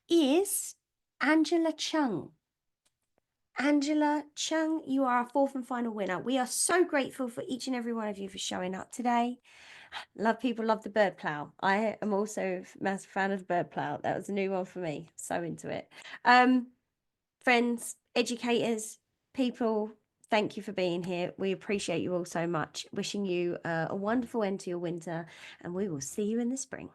is Angela Chung. Angela Chung, you are our fourth and final winner. We are so grateful for each and every one of you for showing up today. Love people, love the bird plow. I am also a massive fan of the bird plow. That was a new one for me. So into it. Friends, educators, people, thank you for being here. We appreciate you all so much. Wishing you a wonderful end to your winter, and we will see you in the spring.